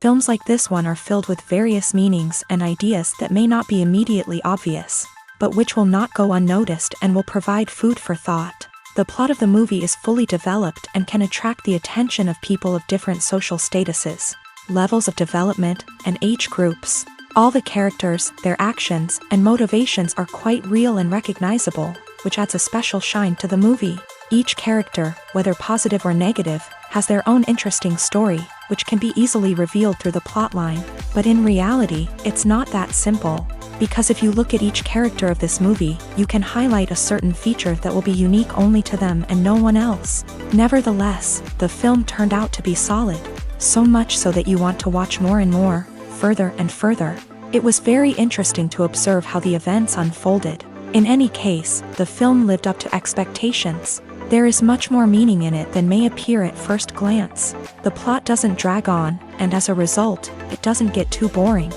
Films like this one are filled with various meanings and ideas that may not be immediately obvious, but which will not go unnoticed and will provide food for thought. The plot of the movie is fully developed and can attract the attention of people of different social statuses, levels of development, and age groups. All the characters, their actions, and motivations are quite real and recognizable, which adds a special shine to the movie. Each character, whether positive or negative, has their own interesting story, which can be easily revealed through the plotline. But in reality, it's not that simple. Because if you look at each character of this movie, you can highlight a certain feature that will be unique only to them and no one else. Nevertheless, the film turned out to be solid. So much so that you want to watch more and more, further and further. It was very interesting to observe how the events unfolded. In any case, the film lived up to expectations. There is much more meaning in it than may appear at first glance. The plot doesn't drag on, and as a result, it doesn't get too boring.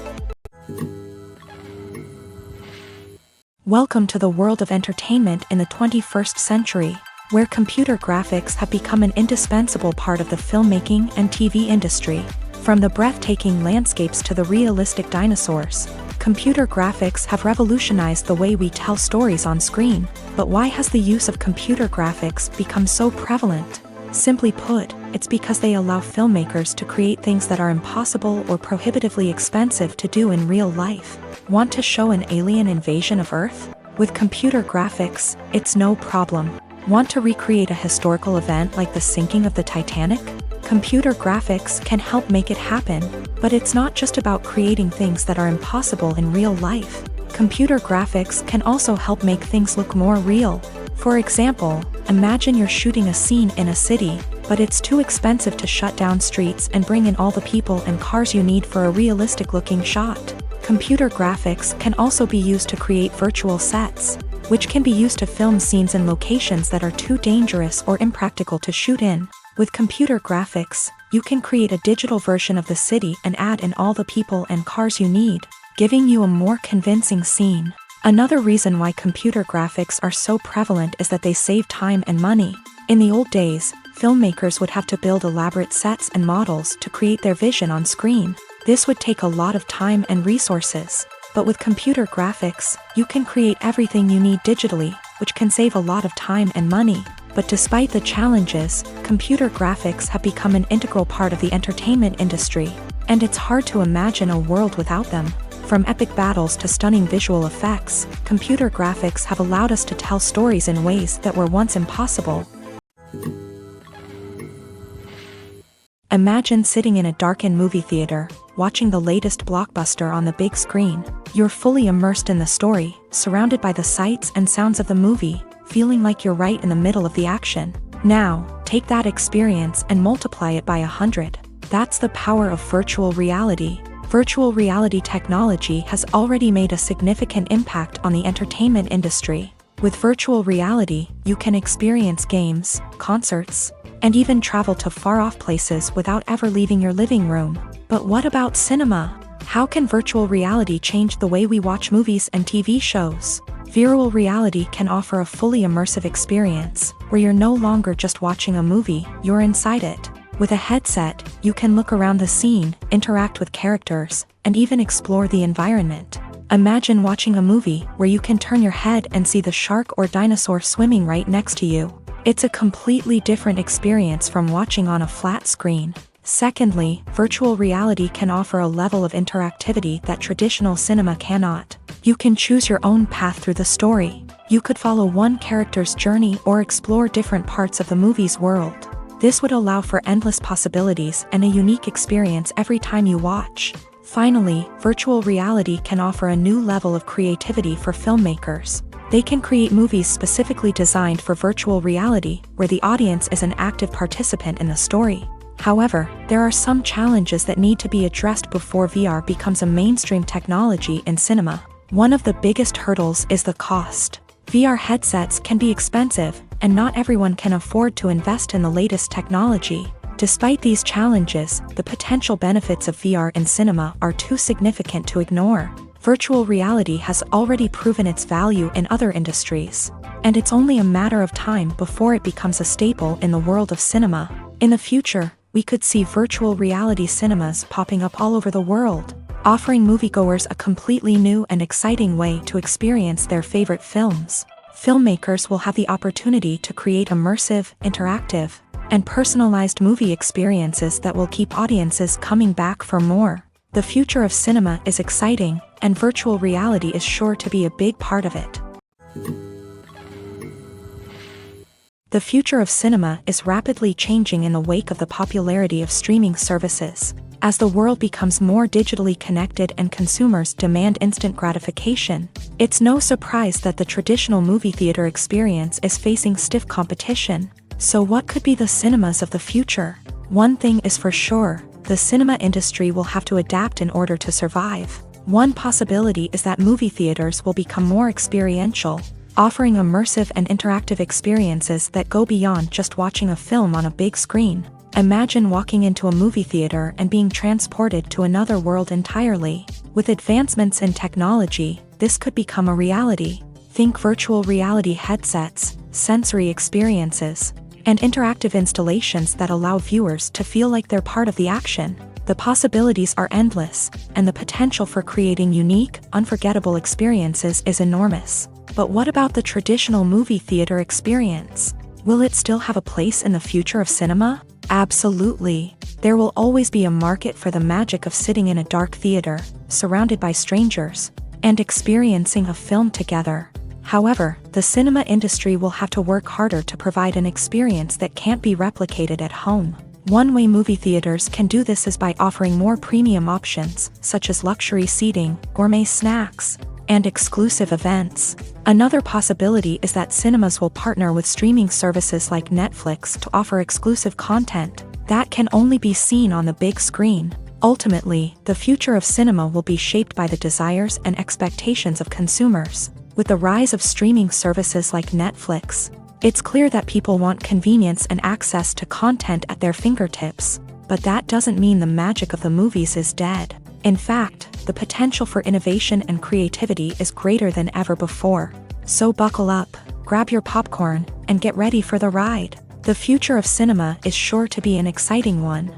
Welcome to the world of entertainment in the 21st century, where computer graphics have become an indispensable part of the filmmaking and TV industry. From the breathtaking landscapes to the realistic dinosaurs, computer graphics have revolutionized the way we tell stories on screen. But why has the use of computer graphics become so prevalent? Simply put, it's because they allow filmmakers to create things that are impossible or prohibitively expensive to do in real life. Want to show an alien invasion of Earth? With computer graphics, it's no problem. Want to recreate a historical event like the sinking of the Titanic? Computer graphics can help make it happen, but it's not just about creating things that are impossible in real life. Computer graphics can also help make things look more real. For example, imagine you're shooting a scene in a city, but it's too expensive to shut down streets and bring in all the people and cars you need for a realistic-looking shot. Computer graphics can also be used to create virtual sets, which can be used to film scenes in locations that are too dangerous or impractical to shoot in. With computer graphics, you can create a digital version of the city and add in all the people and cars you need, giving you a more convincing scene. Another reason why computer graphics are so prevalent is that they save time and money. In the old days, filmmakers would have to build elaborate sets and models to create their vision on screen. This would take a lot of time and resources. But with computer graphics, you can create everything you need digitally, which can save a lot of time and money. But despite the challenges, computer graphics have become an integral part of the entertainment industry, and it's hard to imagine a world without them. From epic battles to stunning visual effects, computer graphics have allowed us to tell stories in ways that were once impossible. Imagine sitting in a darkened movie theater, watching the latest blockbuster on the big screen. You're fully immersed in the story, surrounded by the sights and sounds of the movie, feeling like you're right in the middle of the action. Now, take that experience and multiply it by 100. That's the power of virtual reality. Virtual reality technology has already made a significant impact on the entertainment industry. With virtual reality, you can experience games, concerts, and even travel to far-off places without ever leaving your living room. But what about cinema? How can virtual reality change the way we watch movies and TV shows? Virtual reality can offer a fully immersive experience, where you're no longer just watching a movie, you're inside it. With a headset, you can look around the scene, interact with characters, and even explore the environment. Imagine watching a movie where you can turn your head and see the shark or dinosaur swimming right next to you. It's a completely different experience from watching on a flat screen. Secondly, virtual reality can offer a level of interactivity that traditional cinema cannot. You can choose your own path through the story. You could follow one character's journey or explore different parts of the movie's world. This would allow for endless possibilities and a unique experience every time you watch. Finally, virtual reality can offer a new level of creativity for filmmakers. They can create movies specifically designed for virtual reality, where the audience is an active participant in the story. However, there are some challenges that need to be addressed before VR becomes a mainstream technology in cinema. One of the biggest hurdles is the cost. VR headsets can be expensive, and not everyone can afford to invest in the latest technology. Despite these challenges, the potential benefits of VR in cinema are too significant to ignore. Virtual reality has already proven its value in other industries, and it's only a matter of time before it becomes a staple in the world of cinema. In the future, we could see virtual reality cinemas popping up all over the world, offering moviegoers a completely new and exciting way to experience their favorite films. Filmmakers will have the opportunity to create immersive, interactive, and personalized movie experiences that will keep audiences coming back for more. The future of cinema is exciting, and virtual reality is sure to be a big part of it. The future of cinema is rapidly changing in the wake of the popularity of streaming services. As the world becomes more digitally connected and consumers demand instant gratification, it's no surprise that the traditional movie theater experience is facing stiff competition. So what could be the cinemas of the future? One thing is for sure, the cinema industry will have to adapt in order to survive. One possibility is that movie theaters will become more experiential, offering immersive and interactive experiences that go beyond just watching a film on a big screen. Imagine walking into a movie theater and being transported to another world entirely. With advancements in technology, this could become a reality. Think virtual reality headsets, sensory experiences, and interactive installations that allow viewers to feel like they're part of the action. The possibilities are endless, and the potential for creating unique, unforgettable experiences is enormous. But what about the traditional movie theater experience? Will it still have a place in the future of cinema? Absolutely. There will always be a market for the magic of sitting in a dark theater, surrounded by strangers, and experiencing a film together. However, the cinema industry will have to work harder to provide an experience that can't be replicated at home. One way movie theaters can do this is by offering more premium options, such as luxury seating, gourmet snacks, and exclusive events. Another possibility is that cinemas will partner with streaming services like Netflix to offer exclusive content that can only be seen on the big screen. Ultimately, the future of cinema will be shaped by the desires and expectations of consumers. With the rise of streaming services like Netflix, it's clear that people want convenience and access to content at their fingertips. But that doesn't mean the magic of the movies is dead. In fact, the potential for innovation and creativity is greater than ever before. So buckle up, grab your popcorn, and get ready for the ride. The future of cinema is sure to be an exciting one.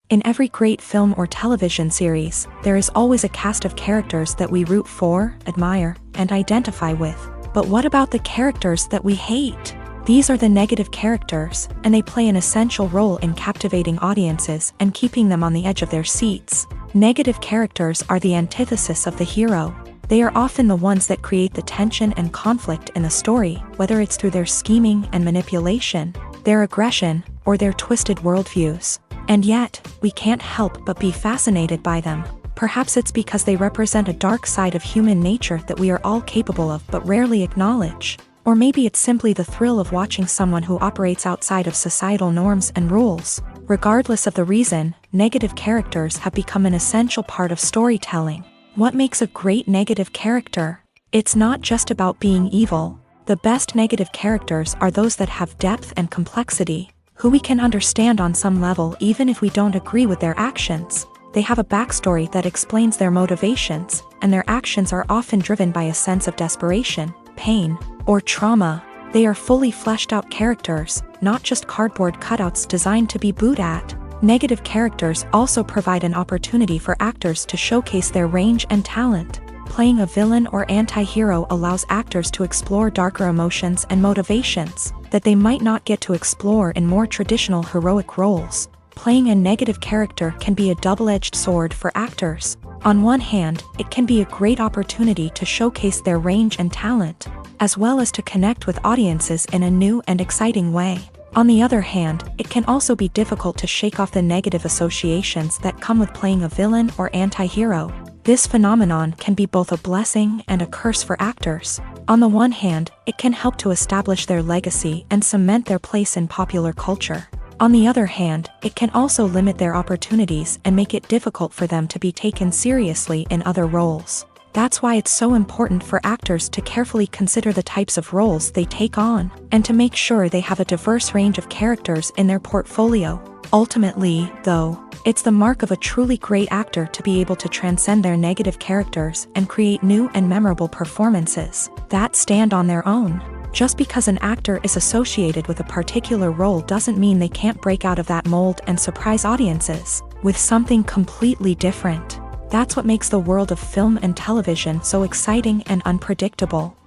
In every great film or television series, there is always a cast of characters that we root for, admire, and identify with. But what about the characters that we hate? These are the negative characters, and they play an essential role in captivating audiences and keeping them on the edge of their seats. Negative characters are the antithesis of the hero. They are often the ones that create the tension and conflict in the story, whether it's through their scheming and manipulation, their aggression, or their twisted worldviews. And yet, we can't help but be fascinated by them. Perhaps it's because they represent a dark side of human nature that we are all capable of but rarely acknowledge. Or maybe it's simply the thrill of watching someone who operates outside of societal norms and rules. Regardless of the reason, negative characters have become an essential part of storytelling. What makes a great negative character? It's not just about being evil. The best negative characters are those that have depth and complexity, who we can understand on some level even if we don't agree with their actions. They have a backstory that explains their motivations, and their actions are often driven by a sense of desperation, pain, or trauma. They are fully fleshed out characters, not just cardboard cutouts designed to be booed at. Negative characters also provide an opportunity for actors to showcase their range and talent. Playing a villain or anti-hero allows actors to explore darker emotions and motivations that they might not get to explore in more traditional heroic roles. Playing a negative character can be a double-edged sword for actors. On one hand, it can be a great opportunity to showcase their range and talent, as well as to connect with audiences in a new and exciting way. On the other hand, it can also be difficult to shake off the negative associations that come with playing a villain or anti-hero. This phenomenon can be both a blessing and a curse for actors. On the one hand, it can help to establish their legacy and cement their place in popular culture. On the other hand, it can also limit their opportunities and make it difficult for them to be taken seriously in other roles. That's why it's so important for actors to carefully consider the types of roles they take on, and to make sure they have a diverse range of characters in their portfolio. Ultimately, though, it's the mark of a truly great actor to be able to transcend their negative characters and create new and memorable performances that stand on their own. Just because an actor is associated with a particular role doesn't mean they can't break out of that mold and surprise audiences with something completely different. That's what makes the world of film and television so exciting and unpredictable.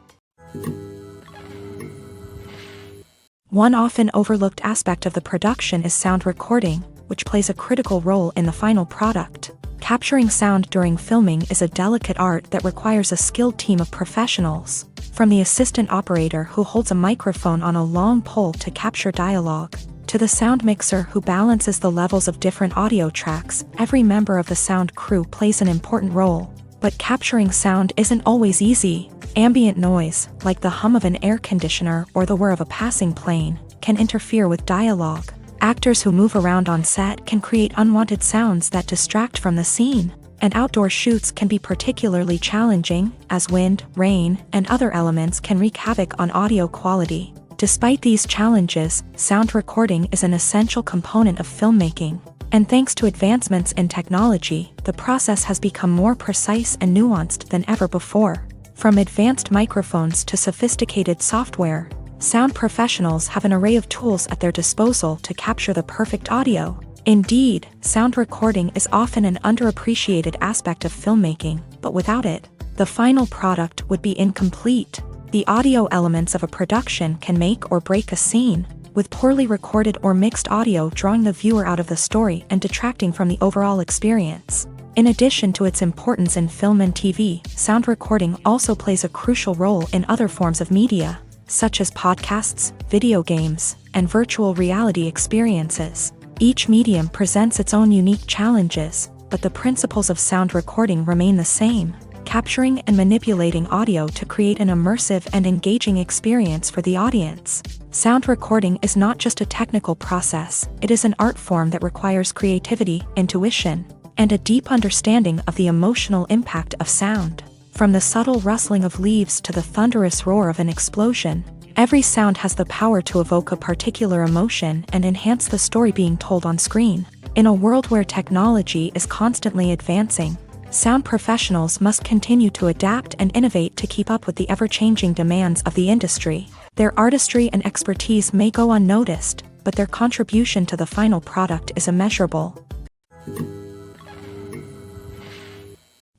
One often overlooked aspect of the production is sound recording, which plays a critical role in the final product. Capturing sound during filming is a delicate art that requires a skilled team of professionals, from the assistant operator who holds a microphone on a long pole to capture dialogue, to the sound mixer who balances the levels of different audio tracks. Every member of the sound crew plays an important role. But capturing sound isn't always easy. Ambient noise, like the hum of an air conditioner or the whir of a passing plane, can interfere with dialogue. Actors who move around on set can create unwanted sounds that distract from the scene. And outdoor shoots can be particularly challenging, as wind, rain, and other elements can wreak havoc on audio quality. Despite these challenges, sound recording is an essential component of filmmaking. And thanks to advancements in technology, the process has become more precise and nuanced than ever before. From advanced microphones to sophisticated software, sound professionals have an array of tools at their disposal to capture the perfect audio. Indeed, sound recording is often an underappreciated aspect of filmmaking, but without it, the final product would be incomplete. The audio elements of a production can make or break a scene, with poorly recorded or mixed audio drawing the viewer out of the story and detracting from the overall experience. In addition to its importance in film and TV, sound recording also plays a crucial role in other forms of media, such as podcasts, video games, and virtual reality experiences. Each medium presents its own unique challenges, but the principles of sound recording remain the same: capturing and manipulating audio to create an immersive and engaging experience for the audience. Sound recording is not just a technical process, it is an art form that requires creativity, intuition, and a deep understanding of the emotional impact of sound. From the subtle rustling of leaves to the thunderous roar of an explosion, every sound has the power to evoke a particular emotion and enhance the story being told on screen. In a world where technology is constantly advancing, sound professionals must continue to adapt and innovate to keep up with the ever-changing demands of the industry. Their artistry and expertise may go unnoticed, but their contribution to the final product is immeasurable.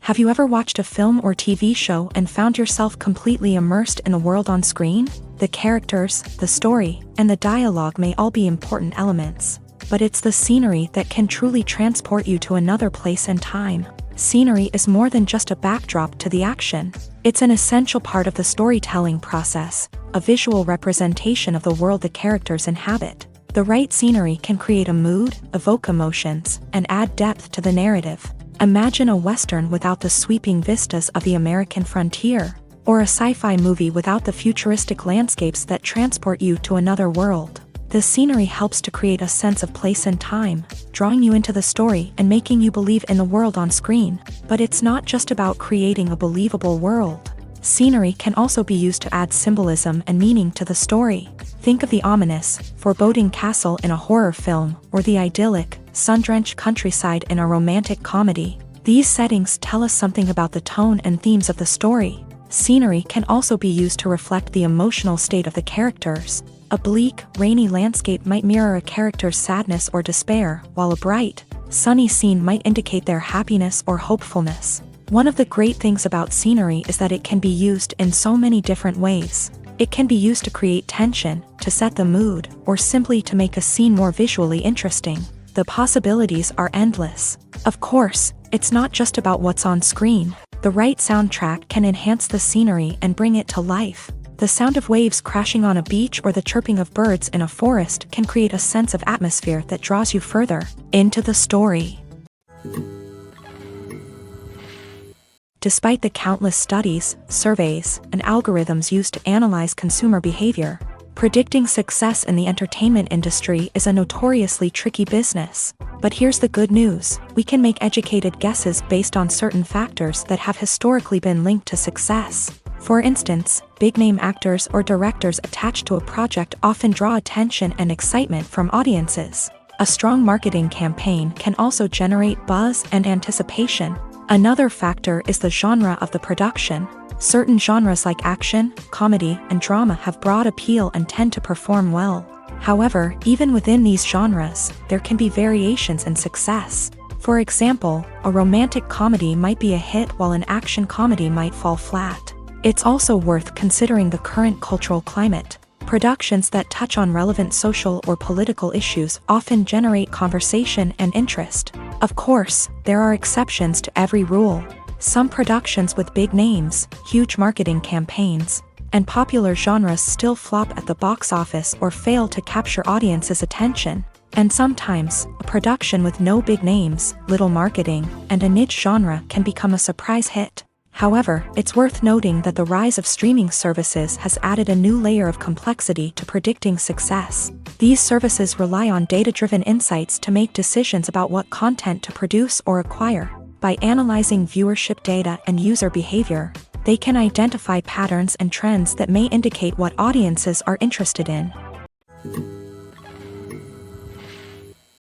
Have you ever watched a film or TV show and found yourself completely immersed in the world on screen? The characters, the story, and the dialogue may all be important elements, but it's the scenery that can truly transport you to another place and time. Scenery is more than just a backdrop to the action. It's an essential part of the storytelling process, a visual representation of the world the characters inhabit. The right scenery can create a mood, evoke emotions, and add depth to the narrative. Imagine a Western without the sweeping vistas of the American frontier, or a sci-fi movie without the futuristic landscapes that transport you to another world. The scenery helps to create a sense of place and time, drawing you into the story and making you believe in the world on screen. But it's not just about creating a believable world. Scenery can also be used to add symbolism and meaning to the story. Think of the ominous, foreboding castle in a horror film, or the idyllic, sun-drenched countryside in a romantic comedy. These settings tell us something about the tone and themes of the story. Scenery can also be used to reflect the emotional state of the characters. A bleak, rainy landscape might mirror a character's sadness or despair, while a bright, sunny scene might indicate their happiness or hopefulness. One of the great things about scenery is that it can be used in so many different ways. It can be used to create tension, to set the mood, or simply to make a scene more visually interesting. The possibilities are endless. Of course, it's not just about what's on screen. The right soundtrack can enhance the scenery and bring it to life. The sound of waves crashing on a beach or the chirping of birds in a forest can create a sense of atmosphere that draws you further into the story. Despite the countless studies, surveys, and algorithms used to analyze consumer behavior, predicting success in the entertainment industry is a notoriously tricky business. But here's the good news: we can make educated guesses based on certain factors that have historically been linked to success. For instance, big-name actors or directors attached to a project often draw attention and excitement from audiences. A strong marketing campaign can also generate buzz and anticipation. Another factor is the genre of the production. Certain genres like action, comedy, and drama have broad appeal and tend to perform well. However, even within these genres, there can be variations in success. For example, a romantic comedy might be a hit while an action comedy might fall flat. It's also worth considering the current cultural climate. Productions that touch on relevant social or political issues often generate conversation and interest. Of course, there are exceptions to every rule. Some productions with big names, huge marketing campaigns, and popular genres still flop at the box office or fail to capture audiences' attention. And sometimes, a production with no big names, little marketing, and a niche genre can become a surprise hit. However, it's worth noting that the rise of streaming services has added a new layer of complexity to predicting success. These services rely on data-driven insights to make decisions about what content to produce or acquire. By analyzing viewership data and user behavior, they can identify patterns and trends that may indicate what audiences are interested in.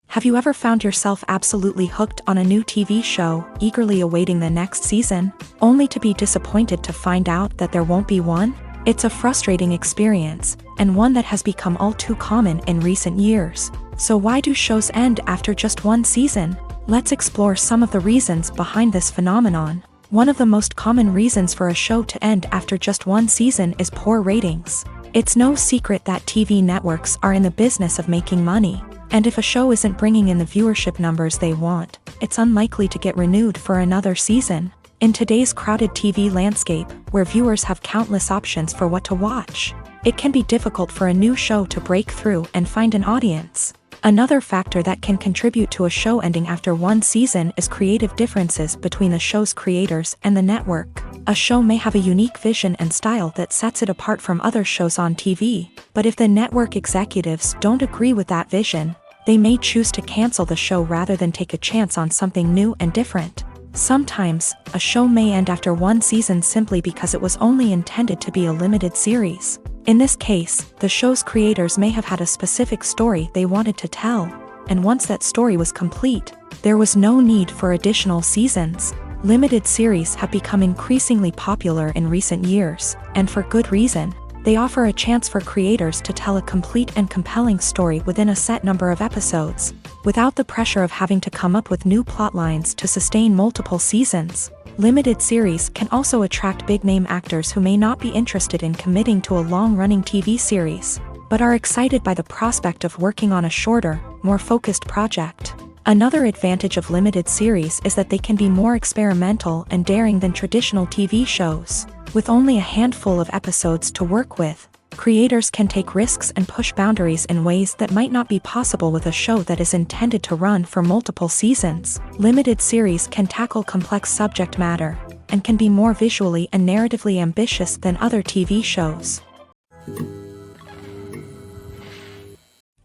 Have you ever found yourself absolutely hooked on a new TV show, eagerly awaiting the next season, only to be disappointed to find out that there won't be one? It's a frustrating experience, and one that has become all too common in recent years. So why do shows end after just one season? Let's explore some of the reasons behind this phenomenon. One of the most common reasons for a show to end after just one season is poor ratings. It's no secret that TV networks are in the business of making money. And if a show isn't bringing in the viewership numbers they want, it's unlikely to get renewed for another season. In today's crowded TV landscape, where viewers have countless options for what to watch, it can be difficult for a new show to break through and find an audience. Another factor that can contribute to a show ending after one season is creative differences between the show's creators and the network. A show may have a unique vision and style that sets it apart from other shows on TV, but if the network executives don't agree with that vision, they may choose to cancel the show rather than take a chance on something new and different. Sometimes, a show may end after one season simply because it was only intended to be a limited series. In this case, the show's creators may have had a specific story they wanted to tell, and once that story was complete, there was no need for additional seasons. Limited series have become increasingly popular in recent years, and for good reason. They offer a chance for creators to tell a complete and compelling story within a set number of episodes, without the pressure of having to come up with new plot lines to sustain multiple seasons. Limited series can also attract big-name actors who may not be interested in committing to a long-running TV series, but are excited by the prospect of working on a shorter, more focused project. Another advantage of limited series is that they can be more experimental and daring than traditional TV shows. With only a handful of episodes to work with, creators can take risks and push boundaries in ways that might not be possible with a show that is intended to run for multiple seasons. Limited series can tackle complex subject matter, and can be more visually and narratively ambitious than other TV shows.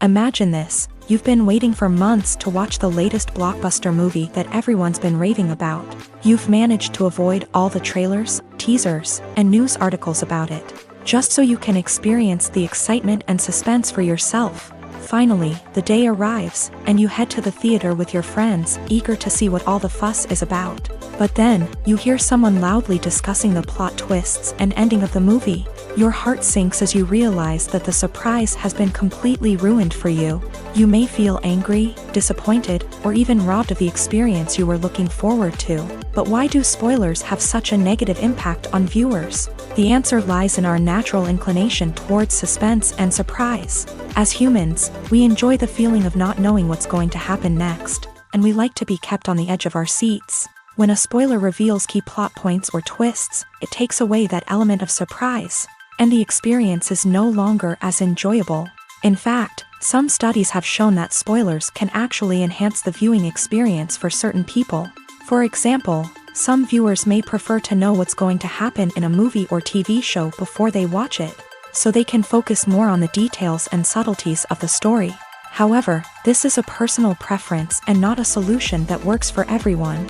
Imagine this. You've been waiting for months to watch the latest blockbuster movie that everyone's been raving about. You've managed to avoid all the trailers, teasers, and news articles about it, just so you can experience the excitement and suspense for yourself. Finally, the day arrives, and you head to the theater with your friends, eager to see what all the fuss is about. But then, you hear someone loudly discussing the plot twists and ending of the movie. Your heart sinks as you realize that the surprise has been completely ruined for you. You may feel angry, disappointed, or even robbed of the experience you were looking forward to. But why do spoilers have such a negative impact on viewers? The answer lies in our natural inclination towards suspense and surprise. As humans, we enjoy the feeling of not knowing what's going to happen next, and we like to be kept on the edge of our seats. When a spoiler reveals key plot points or twists, it takes away that element of surprise, and the experience is no longer as enjoyable. In fact, some studies have shown that spoilers can actually enhance the viewing experience for certain people. For example, some viewers may prefer to know what's going to happen in a movie or TV show before they watch it, so they can focus more on the details and subtleties of the story. However, this is a personal preference and not a solution that works for everyone.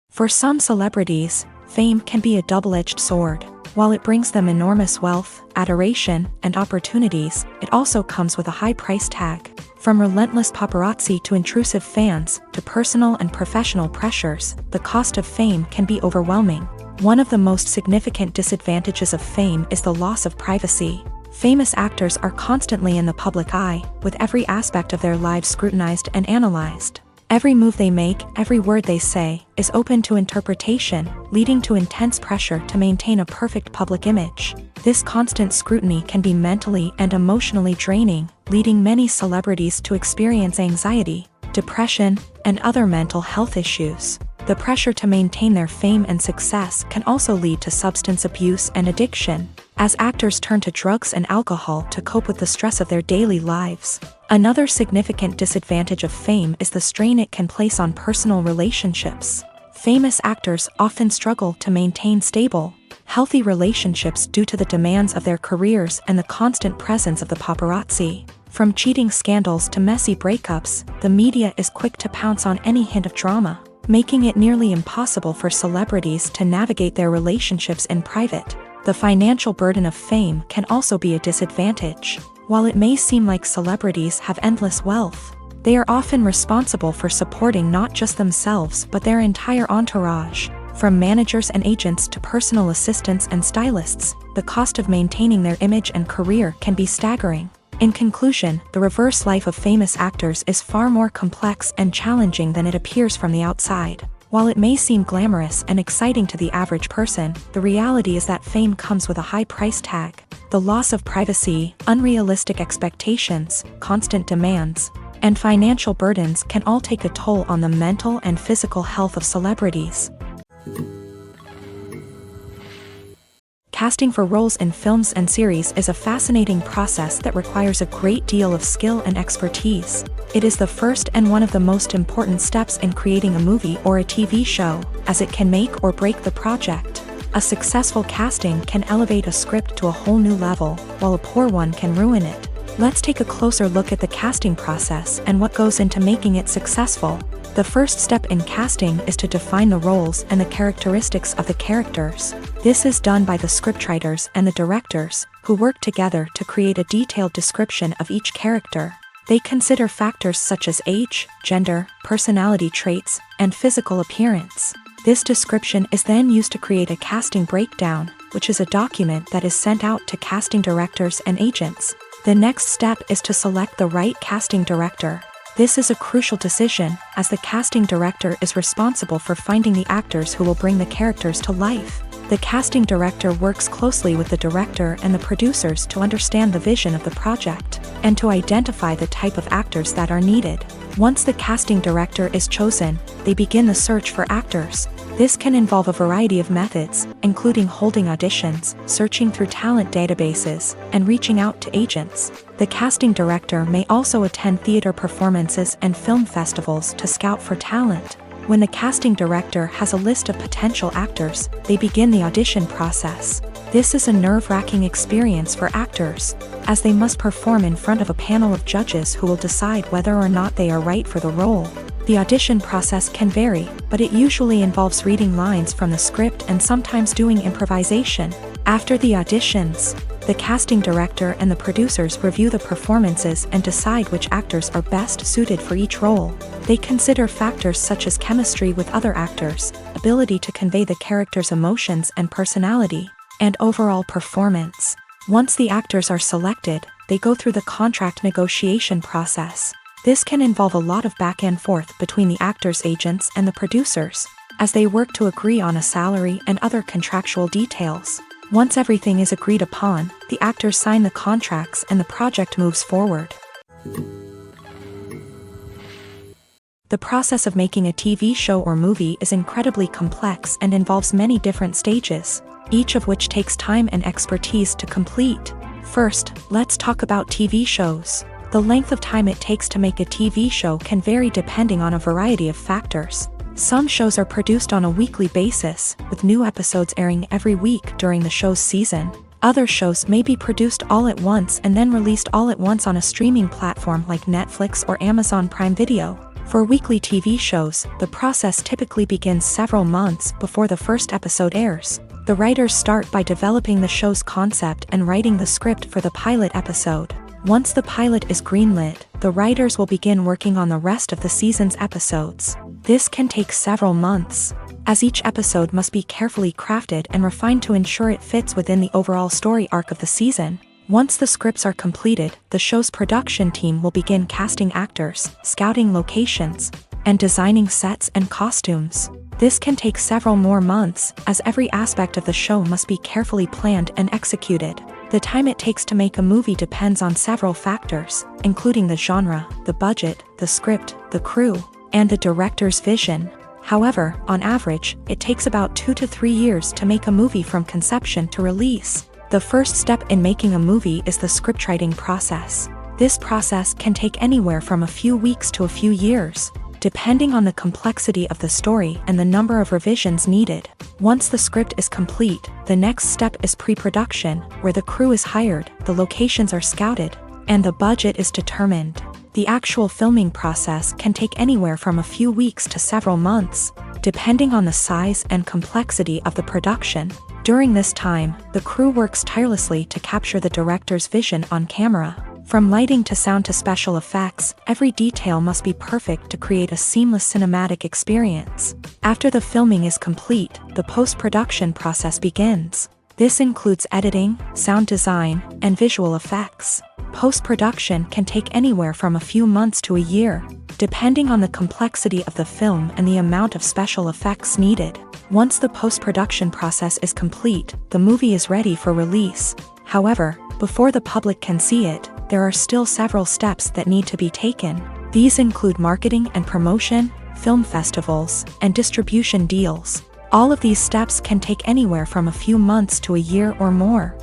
For some celebrities, fame can be a double-edged sword. While it brings them enormous wealth, adoration, and opportunities, it also comes with a high price tag. From relentless paparazzi to intrusive fans, to personal and professional pressures, the cost of fame can be overwhelming. One of the most significant disadvantages of fame is the loss of privacy. Famous actors are constantly in the public eye, with every aspect of their lives scrutinized and analyzed. Every move they make, every word they say, is open to interpretation, leading to intense pressure to maintain a perfect public image. This constant scrutiny can be mentally and emotionally draining, leading many celebrities to experience anxiety, depression, and other mental health issues. The pressure to maintain their fame and success can also lead to substance abuse and addiction, as actors turn to drugs and alcohol to cope with the stress of their daily lives. Another significant disadvantage of fame is the strain it can place on personal relationships. Famous actors often struggle to maintain stable, healthy relationships due to the demands of their careers and the constant presence of the paparazzi. From cheating scandals to messy breakups, the media is quick to pounce on any hint of drama, making it nearly impossible for celebrities to navigate their relationships in private. The financial burden of fame can also be a disadvantage. While it may seem like celebrities have endless wealth, they are often responsible for supporting not just themselves but their entire entourage. From managers and agents to personal assistants and stylists, the cost of maintaining their image and career can be staggering. In conclusion, the reverse life of famous actors is far more complex and challenging than it appears from the outside. While it may seem glamorous and exciting to the average person, the reality is that fame comes with a high price tag. The loss of privacy, unrealistic expectations, constant demands, and financial burdens can all take a toll on the mental and physical health of celebrities. Casting for roles in films and series is a fascinating process that requires a great deal of skill and expertise. It is the first and one of the most important steps in creating a movie or a TV show, as it can make or break the project. A successful casting can elevate a script to a whole new level, while a poor one can ruin it. Let's take a closer look at the casting process and what goes into making it successful. The first step in casting is to define the roles and the characteristics of the characters. This is done by the scriptwriters and the directors, who work together to create a detailed description of each character. They consider factors such as age, gender, personality traits, and physical appearance. This description is then used to create a casting breakdown, which is a document that is sent out to casting directors and agents. The next step is to select the right casting director. This is a crucial decision, as the casting director is responsible for finding the actors who will bring the characters to life. The casting director works closely with the director and the producers to understand the vision of the project, and to identify the type of actors that are needed. Once the casting director is chosen, they begin the search for actors. This can involve a variety of methods, including holding auditions, searching through talent databases, and reaching out to agents. The casting director may also attend theater performances and film festivals to scout for talent. When the casting director has a list of potential actors, they begin the audition process. This is a nerve-wracking experience for actors, as they must perform in front of a panel of judges who will decide whether or not they are right for the role. The audition process can vary, but it usually involves reading lines from the script and sometimes doing improvisation. After the auditions, the casting director and the producers review the performances and decide which actors are best suited for each role. They consider factors such as chemistry with other actors, ability to convey the character's emotions and personality, and overall performance. Once the actors are selected, they go through the contract negotiation process. This can involve a lot of back and forth between the actors' agents and the producers, as they work to agree on a salary and other contractual details. Once everything is agreed upon, the actors sign the contracts and the project moves forward. The process of making a TV show or movie is incredibly complex and involves many different stages, each of which takes time and expertise to complete. First, let's talk about TV shows. The length of time it takes to make a TV show can vary depending on a variety of factors. Some shows are produced on a weekly basis, with new episodes airing every week during the show's season. Other shows may be produced all at once and then released all at once on a streaming platform like Netflix or Amazon Prime Video. For weekly TV shows, the process typically begins several months before the first episode airs. The writers start by developing the show's concept and writing the script for the pilot episode. Once the pilot is greenlit, the writers will begin working on the rest of the season's episodes. This can take several months, as each episode must be carefully crafted and refined to ensure it fits within the overall story arc of the season. Once the scripts are completed, the show's production team will begin casting actors, scouting locations, and designing sets and costumes. This can take several more months, as every aspect of the show must be carefully planned and executed. The time it takes to make a movie depends on several factors, including the genre, the budget, the script, the crew, and the director's vision. However, on average, it takes about 2 to 3 years to make a movie from conception to release. The first step in making a movie is the scriptwriting process. This process can take anywhere from a few weeks to a few years, depending on the complexity of the story and the number of revisions needed. Once the script is complete, the next step is pre-production, where the crew is hired, the locations are scouted, and the budget is determined. The actual filming process can take anywhere from a few weeks to several months, depending on the size and complexity of the production. During this time, the crew works tirelessly to capture the director's vision on camera. From lighting to sound to special effects, every detail must be perfect to create a seamless cinematic experience. After the filming is complete, the post-production process begins. This includes editing, sound design, and visual effects. Post-production can take anywhere from a few months to a year, depending on the complexity of the film and the amount of special effects needed. Once the post-production process is complete, the movie is ready for release. However, before the public can see it, there are still several steps that need to be taken. These include marketing and promotion, film festivals, and distribution deals. All of these steps can take anywhere from a few months to a year or more.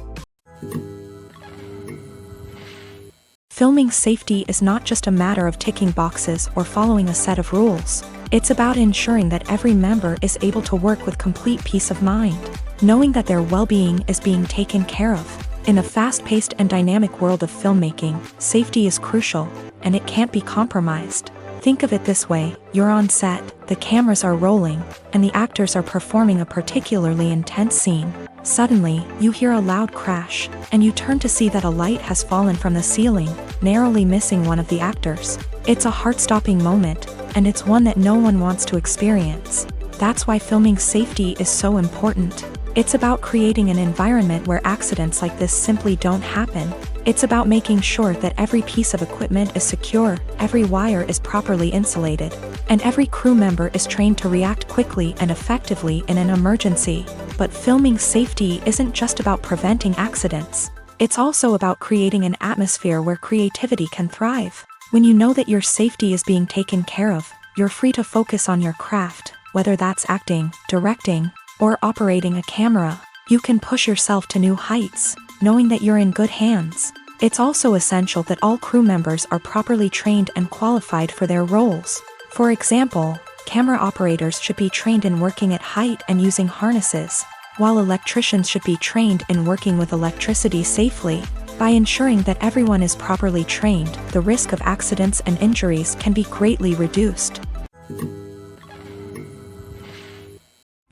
Filming safety is not just a matter of ticking boxes or following a set of rules. It's about ensuring that every member is able to work with complete peace of mind, knowing that their well-being is being taken care of. In a fast-paced and dynamic world of filmmaking, safety is crucial, and it can't be compromised. Think of it this way: you're on set, the cameras are rolling, and the actors are performing a particularly intense scene. Suddenly, you hear a loud crash, and you turn to see that a light has fallen from the ceiling, narrowly missing one of the actors. It's a heart-stopping moment, and it's one that no one wants to experience. That's why filming safety is so important. It's about creating an environment where accidents like this simply don't happen. It's about making sure that every piece of equipment is secure, every wire is properly insulated, and every crew member is trained to react quickly and effectively in an emergency. But filming safety isn't just about preventing accidents. It's also about creating an atmosphere where creativity can thrive. When you know that your safety is being taken care of, you're free to focus on your craft, whether that's acting, directing, or operating a camera. You can push yourself to new heights, knowing that you're in good hands. It's also essential that all crew members are properly trained and qualified for their roles. For example, camera operators should be trained in working at height and using harnesses, while electricians should be trained in working with electricity safely. By ensuring that everyone is properly trained, the risk of accidents and injuries can be greatly reduced.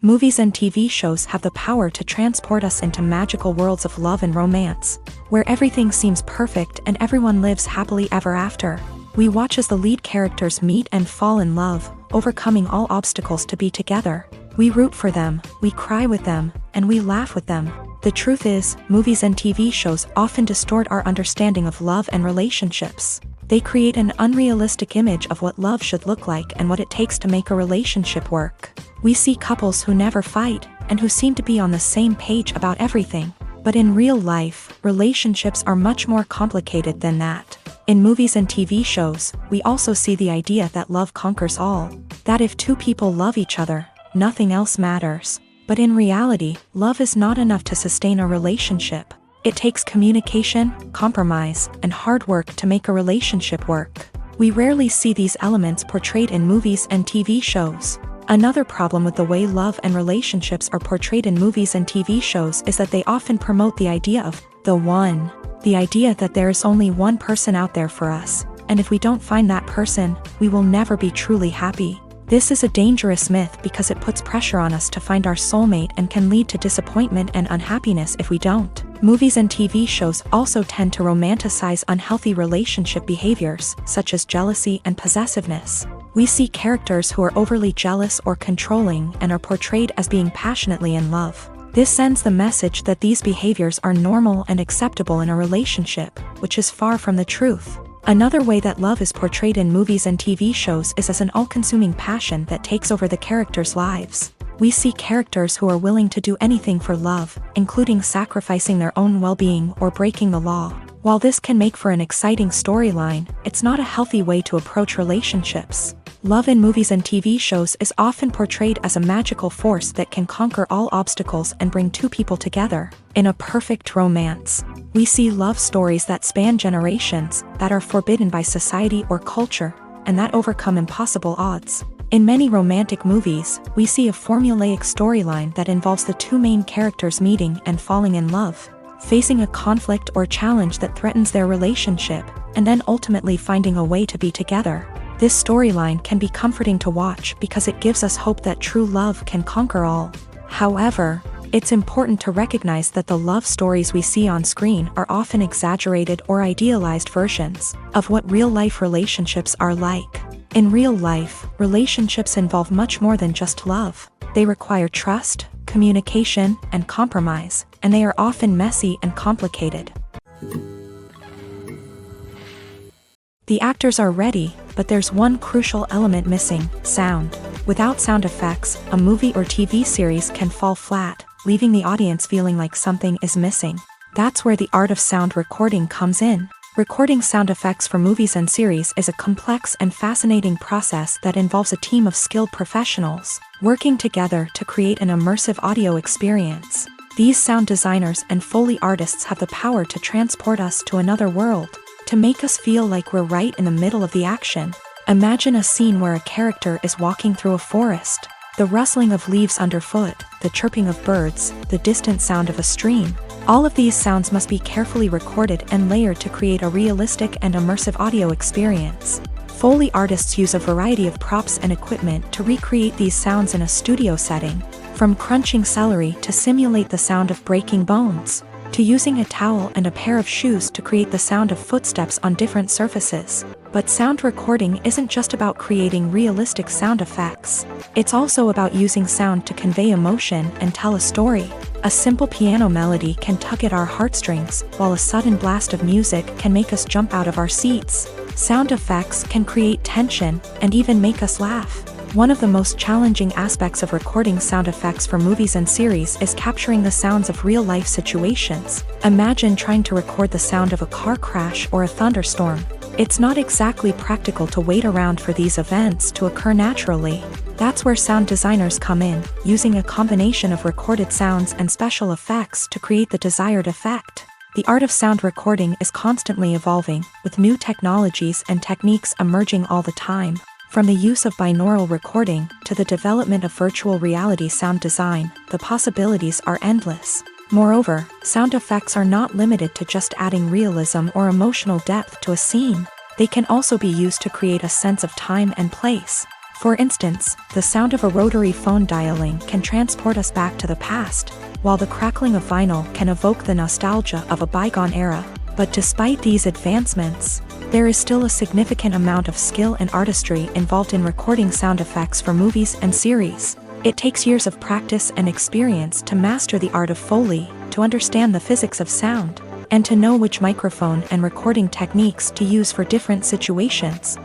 Movies and TV shows have the power to transport us into magical worlds of love and romance, where everything seems perfect and everyone lives happily ever after. We watch as the lead characters meet and fall in love, overcoming all obstacles to be together. We root for them, we cry with them, and we laugh with them. The truth is, movies and TV shows often distort our understanding of love and relationships. They create an unrealistic image of what love should look like and what it takes to make a relationship work. We see couples who never fight, and who seem to be on the same page about everything. But in real life, relationships are much more complicated than that. In movies and TV shows, we also see the idea that love conquers all. That if two people love each other, nothing else matters. But in reality, love is not enough to sustain a relationship. It takes communication, compromise, and hard work to make a relationship work. We rarely see these elements portrayed in movies and TV shows. Another problem with the way love and relationships are portrayed in movies and TV shows is that they often promote the idea of the one. The idea that there is only one person out there for us, and if we don't find that person, we will never be truly happy. This is a dangerous myth because it puts pressure on us to find our soulmate and can lead to disappointment and unhappiness if we don't. Movies and TV shows also tend to romanticize unhealthy relationship behaviors, such as jealousy and possessiveness. We see characters who are overly jealous or controlling and are portrayed as being passionately in love. This sends the message that these behaviors are normal and acceptable in a relationship, which is far from the truth. Another way that love is portrayed in movies and TV shows is as an all-consuming passion that takes over the characters' lives. We see characters who are willing to do anything for love, including sacrificing their own well-being or breaking the law. While this can make for an exciting storyline, it's not a healthy way to approach relationships. Love in movies and TV shows is often portrayed as a magical force that can conquer all obstacles and bring two people together in a perfect romance. We see love stories that span generations, that are forbidden by society or culture, and that overcome impossible odds. In many romantic movies, we see a formulaic storyline that involves the two main characters meeting and falling in love, facing a conflict or challenge that threatens their relationship, and then ultimately finding a way to be together. This storyline can be comforting to watch because it gives us hope that true love can conquer all. However, it's important to recognize that the love stories we see on screen are often exaggerated or idealized versions of what real-life relationships are like. In real life, relationships involve much more than just love. They require trust, communication, and compromise, and they are often messy and complicated. The actors are ready, but there's one crucial element missing: sound. Without sound effects, a movie or TV series can fall flat, leaving the audience feeling like something is missing. That's where the art of sound recording comes in. Recording sound effects for movies and series is a complex and fascinating process that involves a team of skilled professionals working together to create an immersive audio experience. These sound designers and Foley artists have the power to transport us to another world, to make us feel like we're right in the middle of the action. Imagine a scene where a character is walking through a forest. The rustling of leaves underfoot, the chirping of birds, the distant sound of a stream. All of these sounds must be carefully recorded and layered to create a realistic and immersive audio experience. Foley artists use a variety of props and equipment to recreate these sounds in a studio setting, from crunching celery to simulate the sound of breaking bones, to using a towel and a pair of shoes to create the sound of footsteps on different surfaces. But sound recording isn't just about creating realistic sound effects. It's also about using sound to convey emotion and tell a story. A simple piano melody can tug at our heartstrings, while a sudden blast of music can make us jump out of our seats. Sound effects can create tension and even make us laugh. One of the most challenging aspects of recording sound effects for movies and series is capturing the sounds of real-life situations. Imagine trying to record the sound of a car crash or a thunderstorm. It's not exactly practical to wait around for these events to occur naturally. That's where sound designers come in, using a combination of recorded sounds and special effects to create the desired effect. The art of sound recording is constantly evolving, with new technologies and techniques emerging all the time. From the use of binaural recording to the development of virtual reality sound design, the possibilities are endless. Moreover, sound effects are not limited to just adding realism or emotional depth to a scene. They can also be used to create a sense of time and place. For instance, the sound of a rotary phone dialing can transport us back to the past, while the crackling of vinyl can evoke the nostalgia of a bygone era. But despite these advancements, there is still a significant amount of skill and artistry involved in recording sound effects for movies and series. It takes years of practice and experience to master the art of Foley, to understand the physics of sound, and to know which microphone and recording techniques to use for different situations.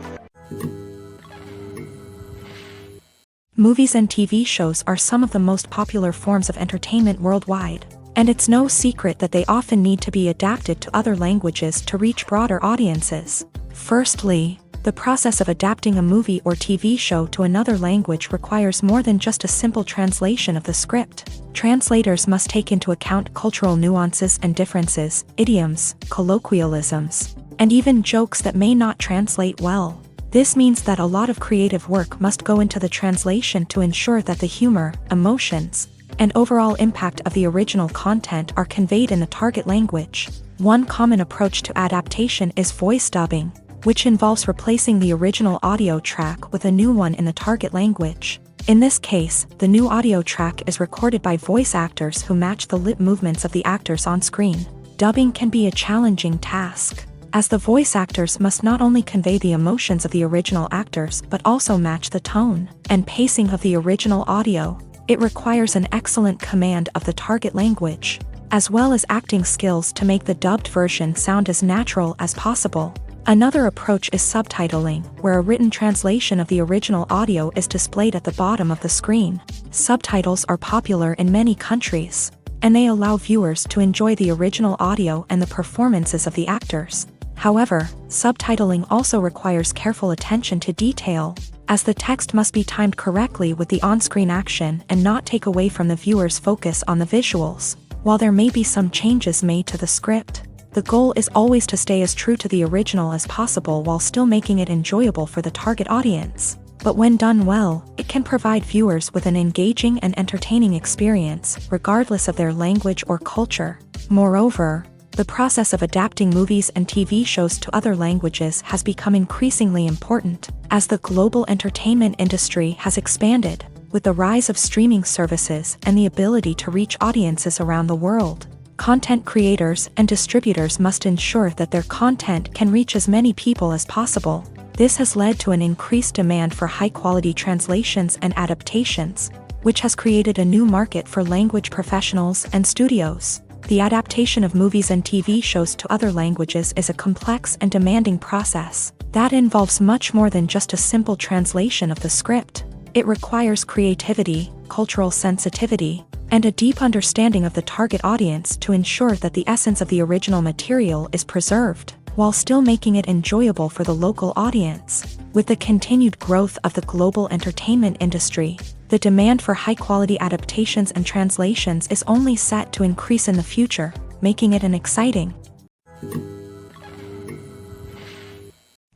Movies and TV shows are some of the most popular forms of entertainment worldwide, and it's no secret that they often need to be adapted to other languages to reach broader audiences. Firstly, the process of adapting a movie or TV show to another language requires more than just a simple translation of the script. Translators must take into account cultural nuances and differences, idioms, colloquialisms, and even jokes that may not translate well. This means that a lot of creative work must go into the translation to ensure that the humor, emotions, and overall impact of the original content are conveyed in the target language. One common approach to adaptation is voice dubbing, which involves replacing the original audio track with a new one in the target language. In this case, the new audio track is recorded by voice actors who match the lip movements of the actors on screen. Dubbing can be a challenging task, as the voice actors must not only convey the emotions of the original actors but also match the tone and pacing of the original audio. It requires an excellent command of the target language, as well as acting skills to make the dubbed version sound as natural as possible. Another approach is subtitling, where a written translation of the original audio is displayed at the bottom of the screen. Subtitles are popular in many countries, and they allow viewers to enjoy the original audio and the performances of the actors. However, subtitling also requires careful attention to detail, as the text must be timed correctly with the on-screen action and not take away from the viewer's focus on the visuals. While there may be some changes made to the script, the goal is always to stay as true to the original as possible while still making it enjoyable for the target audience. But when done well, it can provide viewers with an engaging and entertaining experience, regardless of their language or culture. Moreover, the process of adapting movies and TV shows to other languages has become increasingly important, as the global entertainment industry has expanded, with the rise of streaming services and the ability to reach audiences around the world. Content creators and distributors must ensure that their content can reach as many people as possible. This has led to an increased demand for high-quality translations and adaptations, which has created a new market for language professionals and studios. The adaptation of movies and TV shows to other languages is a complex and demanding process that involves much more than just a simple translation of the script. It requires creativity, cultural sensitivity, and a deep understanding of the target audience to ensure that the essence of the original material is preserved, while still making it enjoyable for the local audience. With the continued growth of the global entertainment industry, the demand for high-quality adaptations and translations is only set to increase in the future, making it an exciting.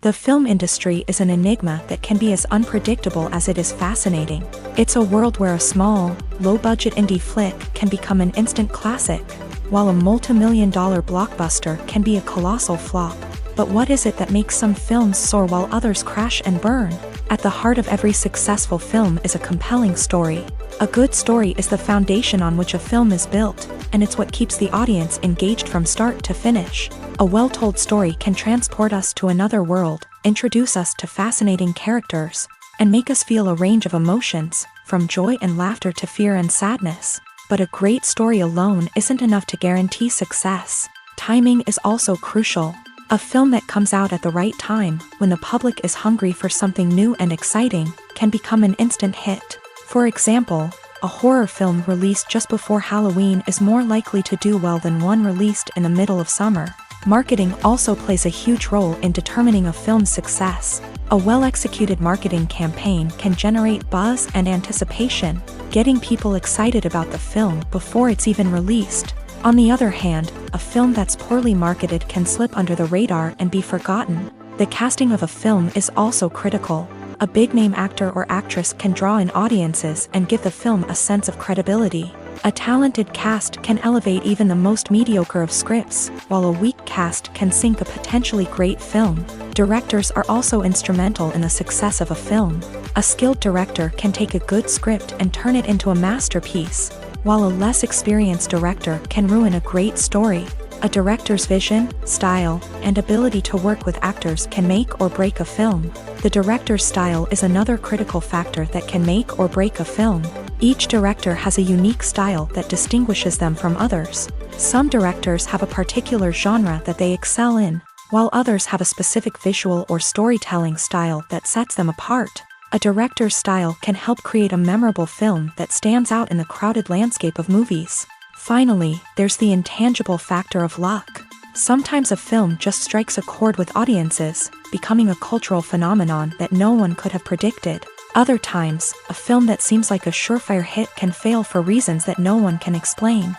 The film industry is an enigma that can be as unpredictable as it is fascinating. It's a world where a small, low-budget indie flick can become an instant classic, while a multi-million-dollar blockbuster can be a colossal flop. But what is it that makes some films soar while others crash and burn? At the heart of every successful film is a compelling story. A good story is the foundation on which a film is built, and it's what keeps the audience engaged from start to finish. A well-told story can transport us to another world, introduce us to fascinating characters, and make us feel a range of emotions, from joy and laughter to fear and sadness. But a great story alone isn't enough to guarantee success. Timing is also crucial. A film that comes out at the right time, when the public is hungry for something new and exciting, can become an instant hit. For example, a horror film released just before Halloween is more likely to do well than one released in the middle of summer. Marketing also plays a huge role in determining a film's success. A well-executed marketing campaign can generate buzz and anticipation, getting people excited about the film before it's even released. On the other hand, a film that's poorly marketed can slip under the radar and be forgotten. The casting of a film is also critical. A big-name actor or actress can draw in audiences and give the film a sense of credibility. A talented cast can elevate even the most mediocre of scripts, while a weak cast can sink a potentially great film. Directors are also instrumental in the success of a film. A skilled director can take a good script and turn it into a masterpiece, while a less experienced director can ruin a great story. A director's vision, style, and ability to work with actors can make or break a film. The director's style is another critical factor that can make or break a film. Each director has a unique style that distinguishes them from others. Some directors have a particular genre that they excel in, while others have a specific visual or storytelling style that sets them apart. A director's style can help create a memorable film that stands out in the crowded landscape of movies. Finally, there's the intangible factor of luck. Sometimes a film just strikes a chord with audiences, becoming a cultural phenomenon that no one could have predicted. Other times, a film that seems like a surefire hit can fail for reasons that no one can explain.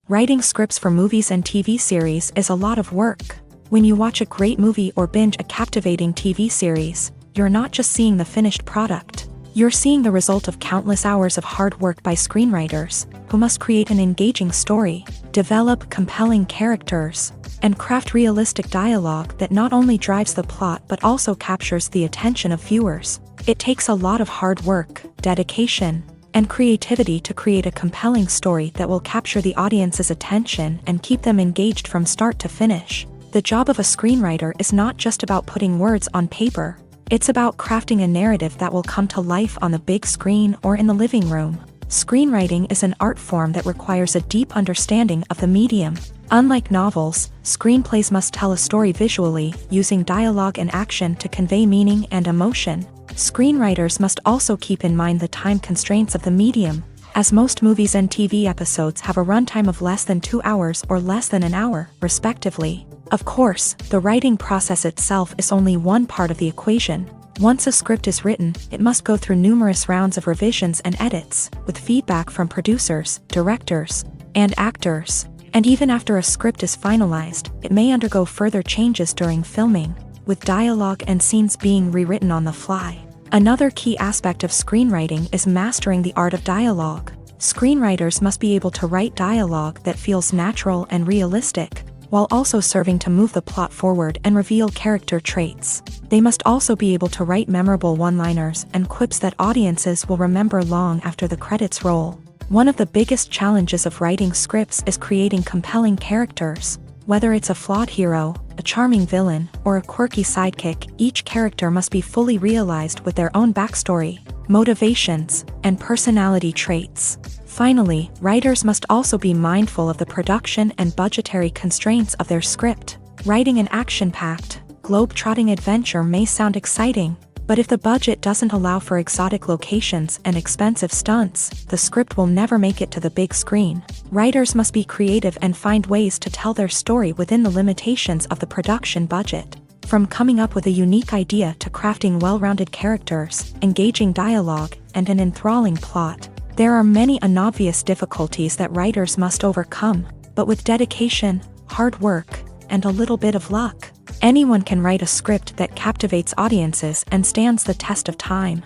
Writing scripts for movies and TV series is a lot of work. When you watch a great movie or binge a captivating TV series, you're not just seeing the finished product. You're seeing the result of countless hours of hard work by screenwriters, who must create an engaging story, develop compelling characters, and craft realistic dialogue that not only drives the plot but also captures the attention of viewers. It takes a lot of hard work, dedication, and creativity to create a compelling story that will capture the audience's attention and keep them engaged from start to finish. The job of a screenwriter is not just about putting words on paper. It's about crafting a narrative that will come to life on the big screen or in the living room. Screenwriting is an art form that requires a deep understanding of the medium. Unlike novels, screenplays must tell a story visually, using dialogue and action to convey meaning and emotion. Screenwriters must also keep in mind the time constraints of the medium, as most movies and TV episodes have a runtime of less than 2 hours or less than an hour, respectively. Of course, the writing process itself is only one part of the equation. Once a script is written, it must go through numerous rounds of revisions and edits, with feedback from producers, directors, and actors. And even after a script is finalized, it may undergo further changes during filming, with dialogue and scenes being rewritten on the fly. Another key aspect of screenwriting is mastering the art of dialogue. Screenwriters must be able to write dialogue that feels natural and realistic, while also serving to move the plot forward and reveal character traits. They must also be able to write memorable one-liners and quips that audiences will remember long after the credits roll. One of the biggest challenges of writing scripts is creating compelling characters. Whether it's a flawed hero, a charming villain, or a quirky sidekick, each character must be fully realized with their own backstory, motivations, and personality traits. Finally, writers must also be mindful of the production and budgetary constraints of their script. Writing an action-packed, globe-trotting adventure may sound exciting, but if the budget doesn't allow for exotic locations and expensive stunts, the script will never make it to the big screen. Writers must be creative and find ways to tell their story within the limitations of the production budget. From coming up with a unique idea to crafting well-rounded characters, engaging dialogue, and an enthralling plot, there are many unobvious difficulties that writers must overcome, but with dedication, hard work, and a little bit of luck, anyone can write a script that captivates audiences and stands the test of time.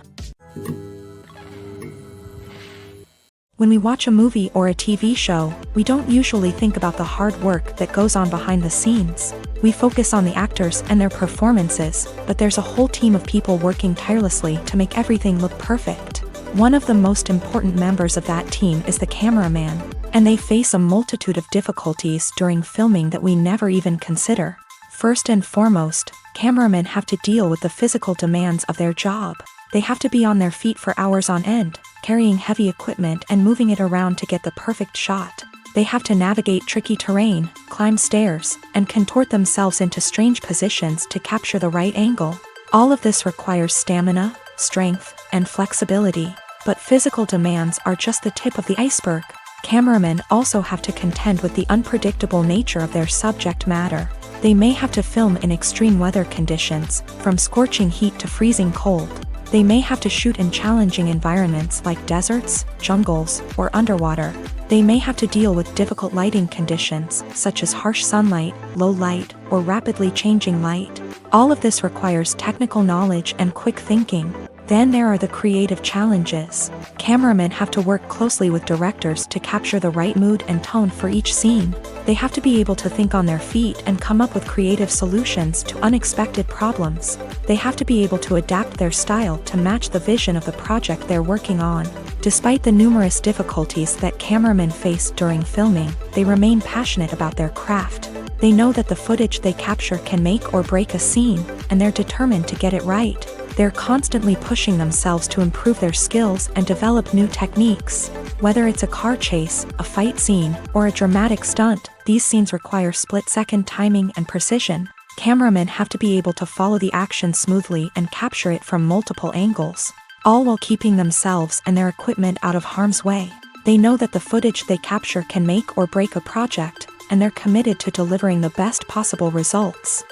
When we watch a movie or a TV show, we don't usually think about the hard work that goes on behind the scenes. We focus on the actors and their performances, but there's a whole team of people working tirelessly to make everything look perfect. One of the most important members of that team is the cameraman, and they face a multitude of difficulties during filming that we never even consider. First and foremost, cameramen have to deal with the physical demands of their job. They have to be on their feet for hours on end, carrying heavy equipment and moving it around to get the perfect shot. They have to navigate tricky terrain, climb stairs, and contort themselves into strange positions to capture the right angle. All of this requires stamina, strength, and flexibility. But physical demands are just the tip of the iceberg. Cameramen also have to contend with the unpredictable nature of their subject matter. They may have to film in extreme weather conditions, from scorching heat to freezing cold. They may have to shoot in challenging environments like deserts, jungles, or underwater. They may have to deal with difficult lighting conditions, such as harsh sunlight, low light, or rapidly changing light. All of this requires technical knowledge and quick thinking. Then there are the creative challenges. Cameramen have to work closely with directors to capture the right mood and tone for each scene. They have to be able to think on their feet and come up with creative solutions to unexpected problems. They have to be able to adapt their style to match the vision of the project they're working on. Despite the numerous difficulties that cameramen face during filming, they remain passionate about their craft. They know that the footage they capture can make or break a scene, and they're determined to get it right. They're constantly pushing themselves to improve their skills and develop new techniques. Whether it's a car chase, a fight scene, or a dramatic stunt, these scenes require split-second timing and precision. Cameramen have to be able to follow the action smoothly and capture it from multiple angles, all while keeping themselves and their equipment out of harm's way. They know that the footage they capture can make or break a project, and they're committed to delivering the best possible results.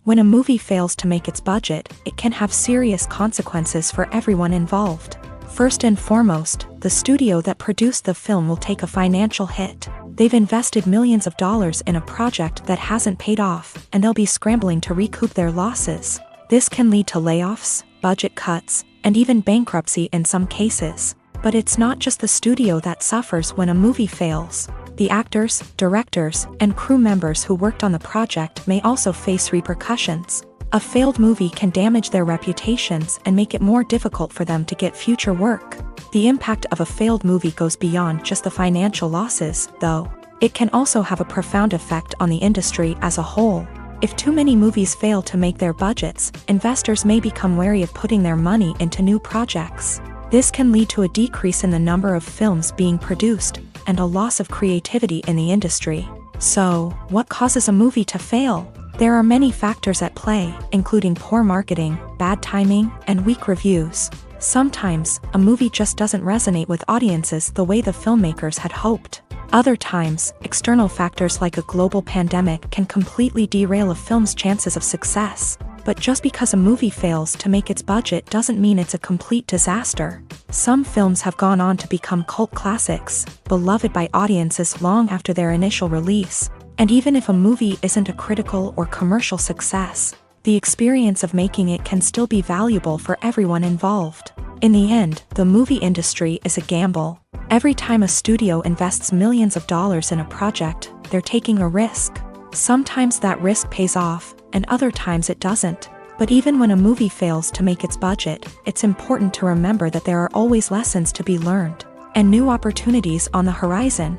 When a movie fails to make its budget, it can have serious consequences for everyone involved. First and foremost, the studio that produced the film will take a financial hit. They've invested millions of dollars in a project that hasn't paid off, and they'll be scrambling to recoup their losses. This can lead to layoffs, budget cuts, and even bankruptcy in some cases. But it's not just the studio that suffers when a movie fails. The actors, directors, and crew members who worked on the project may also face repercussions. A failed movie can damage their reputations and make it more difficult for them to get future work. The impact of a failed movie goes beyond just the financial losses, though. It can also have a profound effect on the industry as a whole. If too many movies fail to make their budgets, investors may become wary of putting their money into new projects. This can lead to a decrease in the number of films being produced, and a loss of creativity in the industry. So, what causes a movie to fail? There are many factors at play, including poor marketing, bad timing, and weak reviews. Sometimes, a movie just doesn't resonate with audiences the way the filmmakers had hoped. Other times, external factors like a global pandemic can completely derail a film's chances of success. But just because a movie fails to make its budget doesn't mean it's a complete disaster. Some films have gone on to become cult classics, beloved by audiences long after their initial release. And even if a movie isn't a critical or commercial success, the experience of making it can still be valuable for everyone involved. In the end, the movie industry is a gamble. Every time a studio invests millions of dollars in a project, they're taking a risk. Sometimes that risk pays off, and other times it doesn't. But even when a movie fails to make its budget, it's important to remember that there are always lessons to be learned, and new opportunities on the horizon.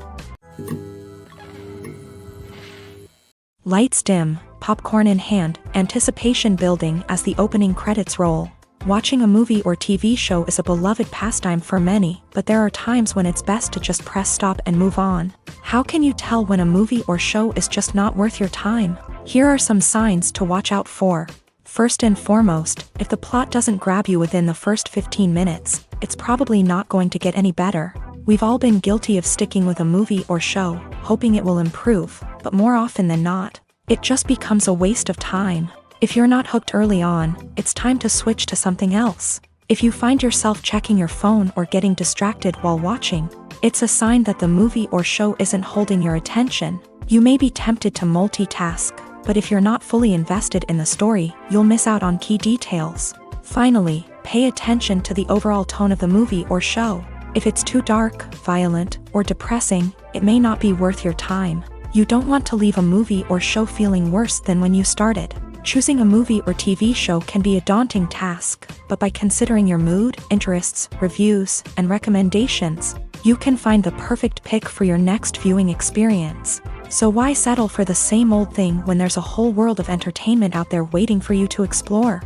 Lights dim, popcorn in hand, anticipation building as the opening credits roll. Watching a movie or TV show is a beloved pastime for many, but there are times when it's best to just press stop and move on. How can you tell when a movie or show is just not worth your time? Here are some signs to watch out for. First and foremost, if the plot doesn't grab you within the first 15 minutes, it's probably not going to get any better. We've all been guilty of sticking with a movie or show, hoping it will improve, but more often than not, it just becomes a waste of time. If you're not hooked early on, it's time to switch to something else. If you find yourself checking your phone or getting distracted while watching, it's a sign that the movie or show isn't holding your attention. You may be tempted to multitask, but if you're not fully invested in the story, you'll miss out on key details. Finally, pay attention to the overall tone of the movie or show. If it's too dark, violent, or depressing, it may not be worth your time. You don't want to leave a movie or show feeling worse than when you started. Choosing a movie or TV show can be a daunting task, but by considering your mood, interests, reviews, and recommendations, you can find the perfect pick for your next viewing experience. So why settle for the same old thing when there's a whole world of entertainment out there waiting for you to explore?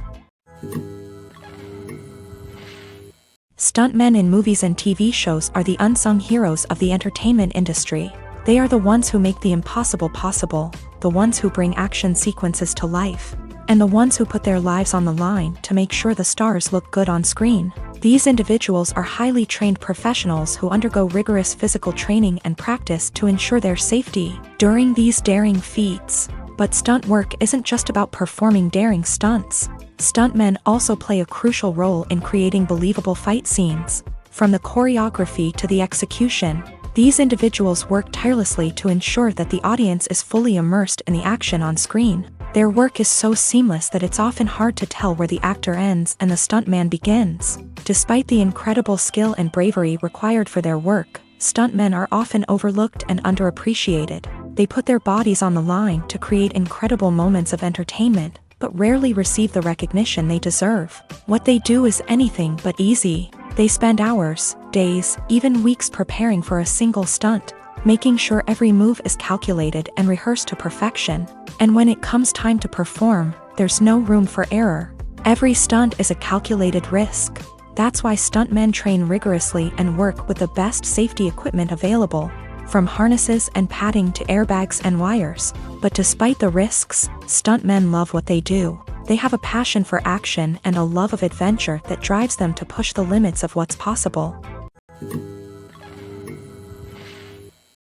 Stuntmen in movies and TV shows are the unsung heroes of the entertainment industry. They are the ones who make the impossible possible, the ones who bring action sequences to life, and the ones who put their lives on the line to make sure the stars look good on screen. These individuals are highly trained professionals who undergo rigorous physical training and practice to ensure their safety during these daring feats. But stunt work isn't just about performing daring stunts. Stuntmen also play a crucial role in creating believable fight scenes. From the choreography to the execution, these individuals work tirelessly to ensure that the audience is fully immersed in the action on screen. Their work is so seamless that it's often hard to tell where the actor ends and the stuntman begins. Despite the incredible skill and bravery required for their work, stuntmen are often overlooked and underappreciated. They put their bodies on the line to create incredible moments of entertainment, but rarely receive the recognition they deserve. What they do is anything but easy. They spend hours, days, even weeks preparing for a single stunt, making sure every move is calculated and rehearsed to perfection. And when it comes time to perform, there's no room for error. Every stunt is a calculated risk. That's why stuntmen train rigorously and work with the best safety equipment available, from harnesses and padding to airbags and wires. But despite the risks, stuntmen love what they do. They have a passion for action and a love of adventure that drives them to push the limits of what's possible.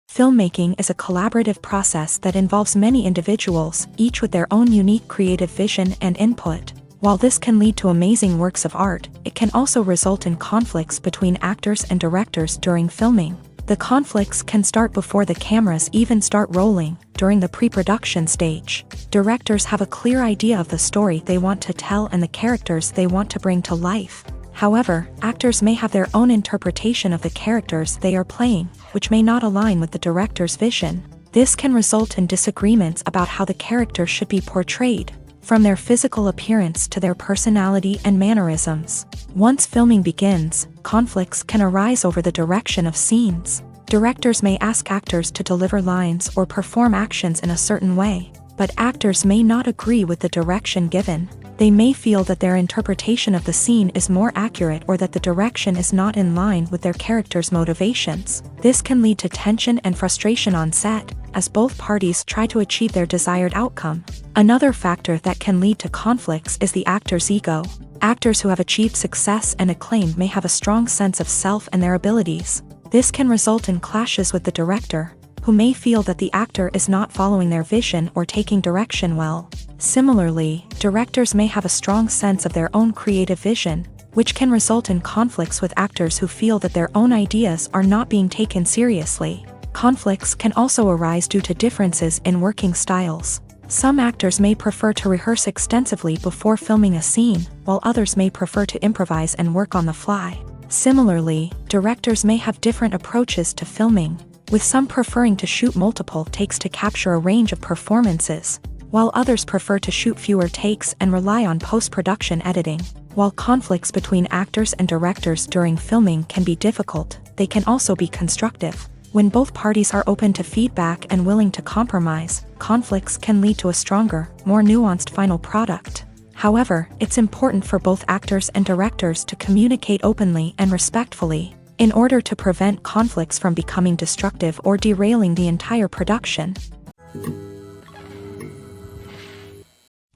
Filmmaking is a collaborative process that involves many individuals, each with their own unique creative vision and input. While this can lead to amazing works of art, it can also result in conflicts between actors and directors during filming. The conflicts can start before the cameras even start rolling, during the pre-production stage. Directors have a clear idea of the story they want to tell and the characters they want to bring to life. However, actors may have their own interpretation of the characters they are playing, which may not align with the director's vision. This can result in disagreements about how the character should be portrayed, from their physical appearance to their personality and mannerisms. Once filming begins, conflicts can arise over the direction of scenes. Directors may ask actors to deliver lines or perform actions in a certain way, but actors may not agree with the direction given. They may feel that their interpretation of the scene is more accurate or that the direction is not in line with their character's motivations. This can lead to tension and frustration on set, as both parties try to achieve their desired outcome. Another factor that can lead to conflicts is the actor's ego. Actors who have achieved success and acclaim may have a strong sense of self and their abilities. This can result in clashes with the director, who may feel that the actor is not following their vision or taking direction well. Similarly, directors may have a strong sense of their own creative vision, which can result in conflicts with actors who feel that their own ideas are not being taken seriously. Conflicts can also arise due to differences in working styles. Some actors may prefer to rehearse extensively before filming a scene, while others may prefer to improvise and work on the fly. Similarly, directors may have different approaches to filming, with some preferring to shoot multiple takes to capture a range of performances, while others prefer to shoot fewer takes and rely on post-production editing. While conflicts between actors and directors during filming can be difficult, they can also be constructive. When both parties are open to feedback and willing to compromise, conflicts can lead to a stronger, more nuanced final product. However, it's important for both actors and directors to communicate openly and respectfully, in order to prevent conflicts from becoming destructive or derailing the entire production.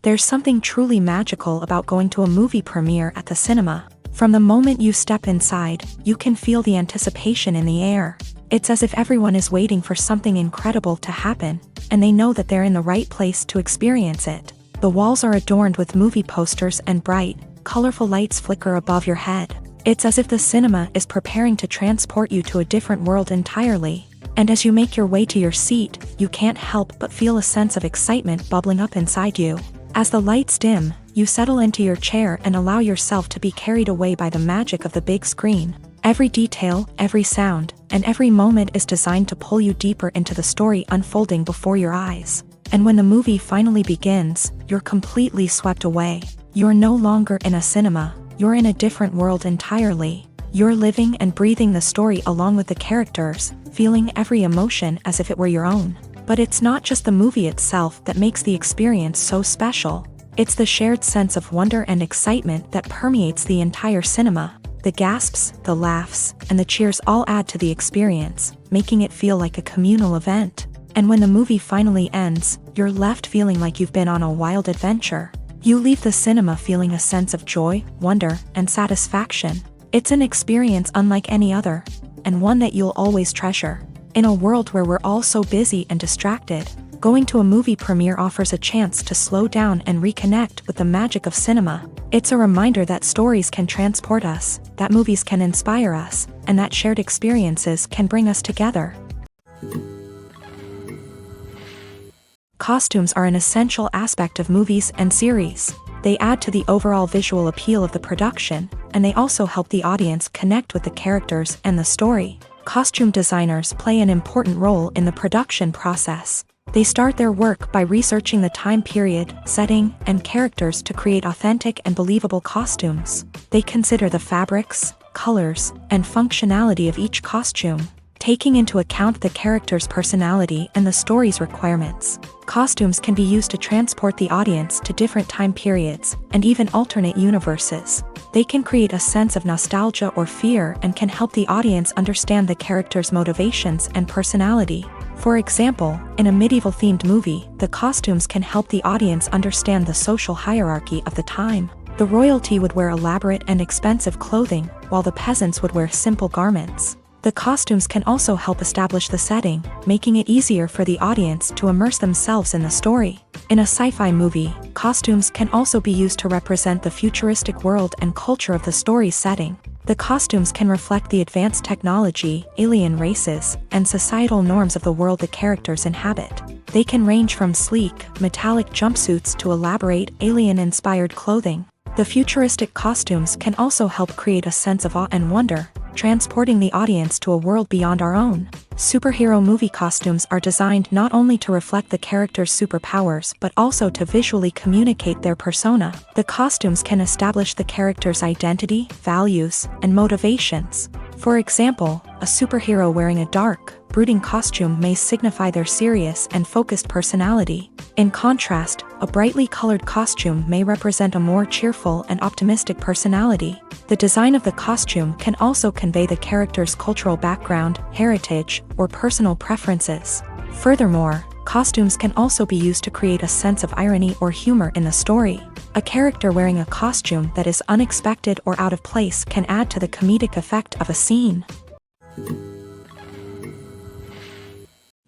There's something truly magical about going to a movie premiere at the cinema. From the moment you step inside, you can feel the anticipation in the air. It's as if everyone is waiting for something incredible to happen, and they know that they're in the right place to experience it. The walls are adorned with movie posters and bright, colorful lights flicker above your head. It's as if the cinema is preparing to transport you to a different world entirely. And as you make your way to your seat, you can't help but feel a sense of excitement bubbling up inside you. As the lights dim, you settle into your chair and allow yourself to be carried away by the magic of the big screen. Every detail, every sound, and every moment is designed to pull you deeper into the story unfolding before your eyes. And when the movie finally begins, you're completely swept away. You're no longer in a cinema, you're in a different world entirely. You're living and breathing the story along with the characters, feeling every emotion as if it were your own. But it's not just the movie itself that makes the experience so special. It's the shared sense of wonder and excitement that permeates the entire cinema. The gasps, the laughs, and the cheers all add to the experience, making it feel like a communal event. And when the movie finally ends, you're left feeling like you've been on a wild adventure. You leave the cinema feeling a sense of joy, wonder, and satisfaction. It's an experience unlike any other, and one that you'll always treasure. In a world where we're all so busy and distracted, going to a movie premiere offers a chance to slow down and reconnect with the magic of cinema. It's a reminder that stories can transport us, that movies can inspire us, and that shared experiences can bring us together. Costumes are an essential aspect of movies and series. They add to the overall visual appeal of the production, and they also help the audience connect with the characters and the story. Costume designers play an important role in the production process. They start their work by researching the time period, setting, and characters to create authentic and believable costumes. They consider the fabrics, colors, and functionality of each costume, taking into account the character's personality and the story's requirements. Costumes can be used to transport the audience to different time periods and even alternate universes. They can create a sense of nostalgia or fear and can help the audience understand the character's motivations and personality. For example, in a medieval-themed movie, the costumes can help the audience understand the social hierarchy of the time. The royalty would wear elaborate and expensive clothing, while the peasants would wear simple garments. The costumes can also help establish the setting, making it easier for the audience to immerse themselves in the story. In a sci-fi movie, costumes can also be used to represent the futuristic world and culture of the story's setting. The costumes can reflect the advanced technology, alien races, and societal norms of the world the characters inhabit. They can range from sleek, metallic jumpsuits to elaborate, alien-inspired clothing. The futuristic costumes can also help create a sense of awe and wonder, transporting the audience to a world beyond our own. Superhero movie costumes are designed not only to reflect the character's superpowers but also to visually communicate their persona. The costumes can establish the character's identity, values, and motivations. For example, a superhero wearing a dark, brooding costume may signify their serious and focused personality. In contrast, a brightly colored costume may represent a more cheerful and optimistic personality. The design of the costume can also convey the character's cultural background, heritage, or personal preferences. Furthermore, costumes can also be used to create a sense of irony or humor in the story. A character wearing a costume that is unexpected or out of place can add to the comedic effect of a scene.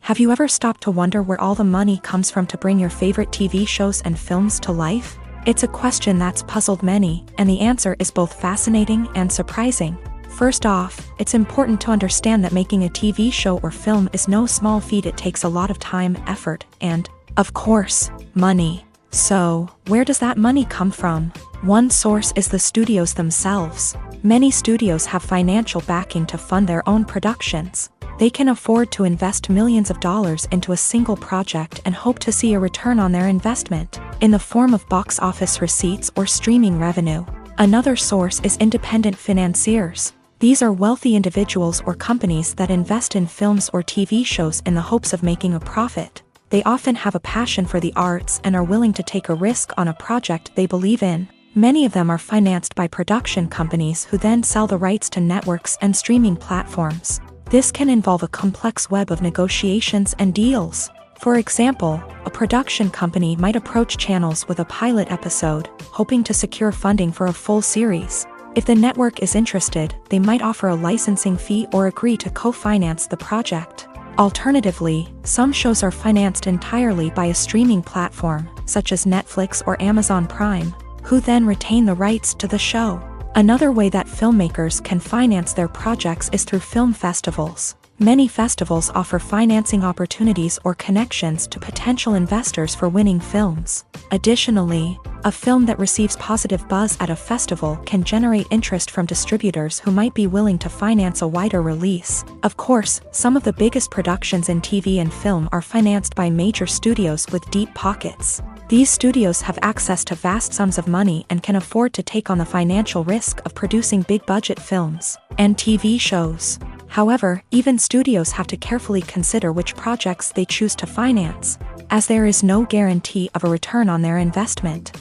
Have you ever stopped to wonder where all the money comes from to bring your favorite TV shows and films to life? It's a question that's puzzled many, and the answer is both fascinating and surprising. First off, it's important to understand that making a TV show or film is no small feat. It takes a lot of time, effort, and, of course, money. So, where does that money come from? One source is the studios themselves. Many studios have financial backing to fund their own productions. They can afford to invest millions of dollars into a single project and hope to see a return on their investment, in the form of box office receipts or streaming revenue. Another source is independent financiers. These are wealthy individuals or companies that invest in films or TV shows in the hopes of making a profit. They often have a passion for the arts and are willing to take a risk on a project they believe in. Many of them are financed by production companies who then sell the rights to networks and streaming platforms. This can involve a complex web of negotiations and deals. For example, a production company might approach channels with a pilot episode, hoping to secure funding for a full series. If the network is interested, they might offer a licensing fee or agree to co-finance the project. Alternatively, some shows are financed entirely by a streaming platform, such as Netflix or Amazon Prime, who then retain the rights to the show. Another way that filmmakers can finance their projects is through film festivals. Many festivals offer financing opportunities or connections to potential investors for winning films. Additionally, a film that receives positive buzz at a festival can generate interest from distributors who might be willing to finance a wider release. Of course, some of the biggest productions in TV and film are financed by major studios with deep pockets. These studios have access to vast sums of money and can afford to take on the financial risk of producing big-budget films and TV shows. However, even studios have to carefully consider which projects they choose to finance, as there is no guarantee of a return on their investment.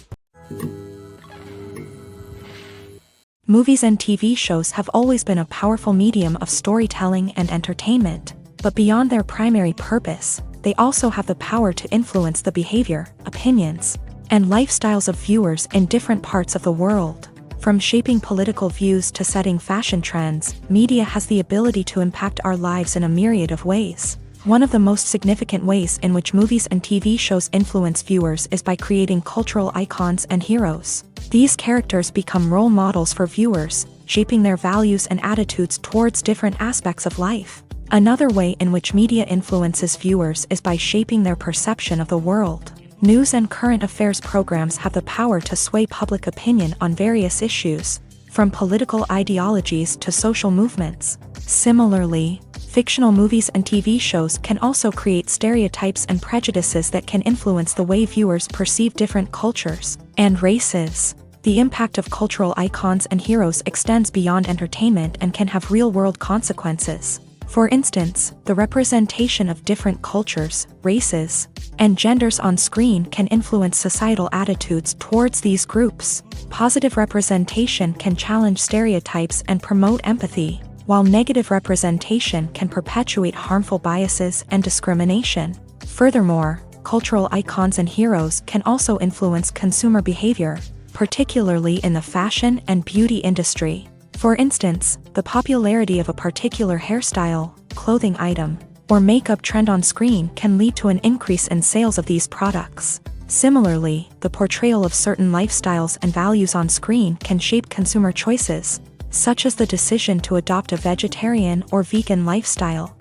Movies and TV shows have always been a powerful medium of storytelling and entertainment, but beyond their primary purpose, they also have the power to influence the behavior, opinions, and lifestyles of viewers in different parts of the world. From shaping political views to setting fashion trends, media has the ability to impact our lives in a myriad of ways. One of the most significant ways in which movies and TV shows influence viewers is by creating cultural icons and heroes. These characters become role models for viewers, shaping their values and attitudes towards different aspects of life. Another way in which media influences viewers is by shaping their perception of the world. News and current affairs programs have the power to sway public opinion on various issues, from political ideologies to social movements. Similarly, fictional movies and TV shows can also create stereotypes and prejudices that can influence the way viewers perceive different cultures and races. The impact of cultural icons and heroes extends beyond entertainment and can have real-world consequences. For instance, the representation of different cultures, races, and genders on screen can influence societal attitudes towards these groups. Positive representation can challenge stereotypes and promote empathy, while negative representation can perpetuate harmful biases and discrimination. Furthermore, cultural icons and heroes can also influence consumer behavior, particularly in the fashion and beauty industry. For instance, the popularity of a particular hairstyle, clothing item, or makeup trend on screen can lead to an increase in sales of these products. Similarly, the portrayal of certain lifestyles and values on screen can shape consumer choices, such as the decision to adopt a vegetarian or vegan lifestyle.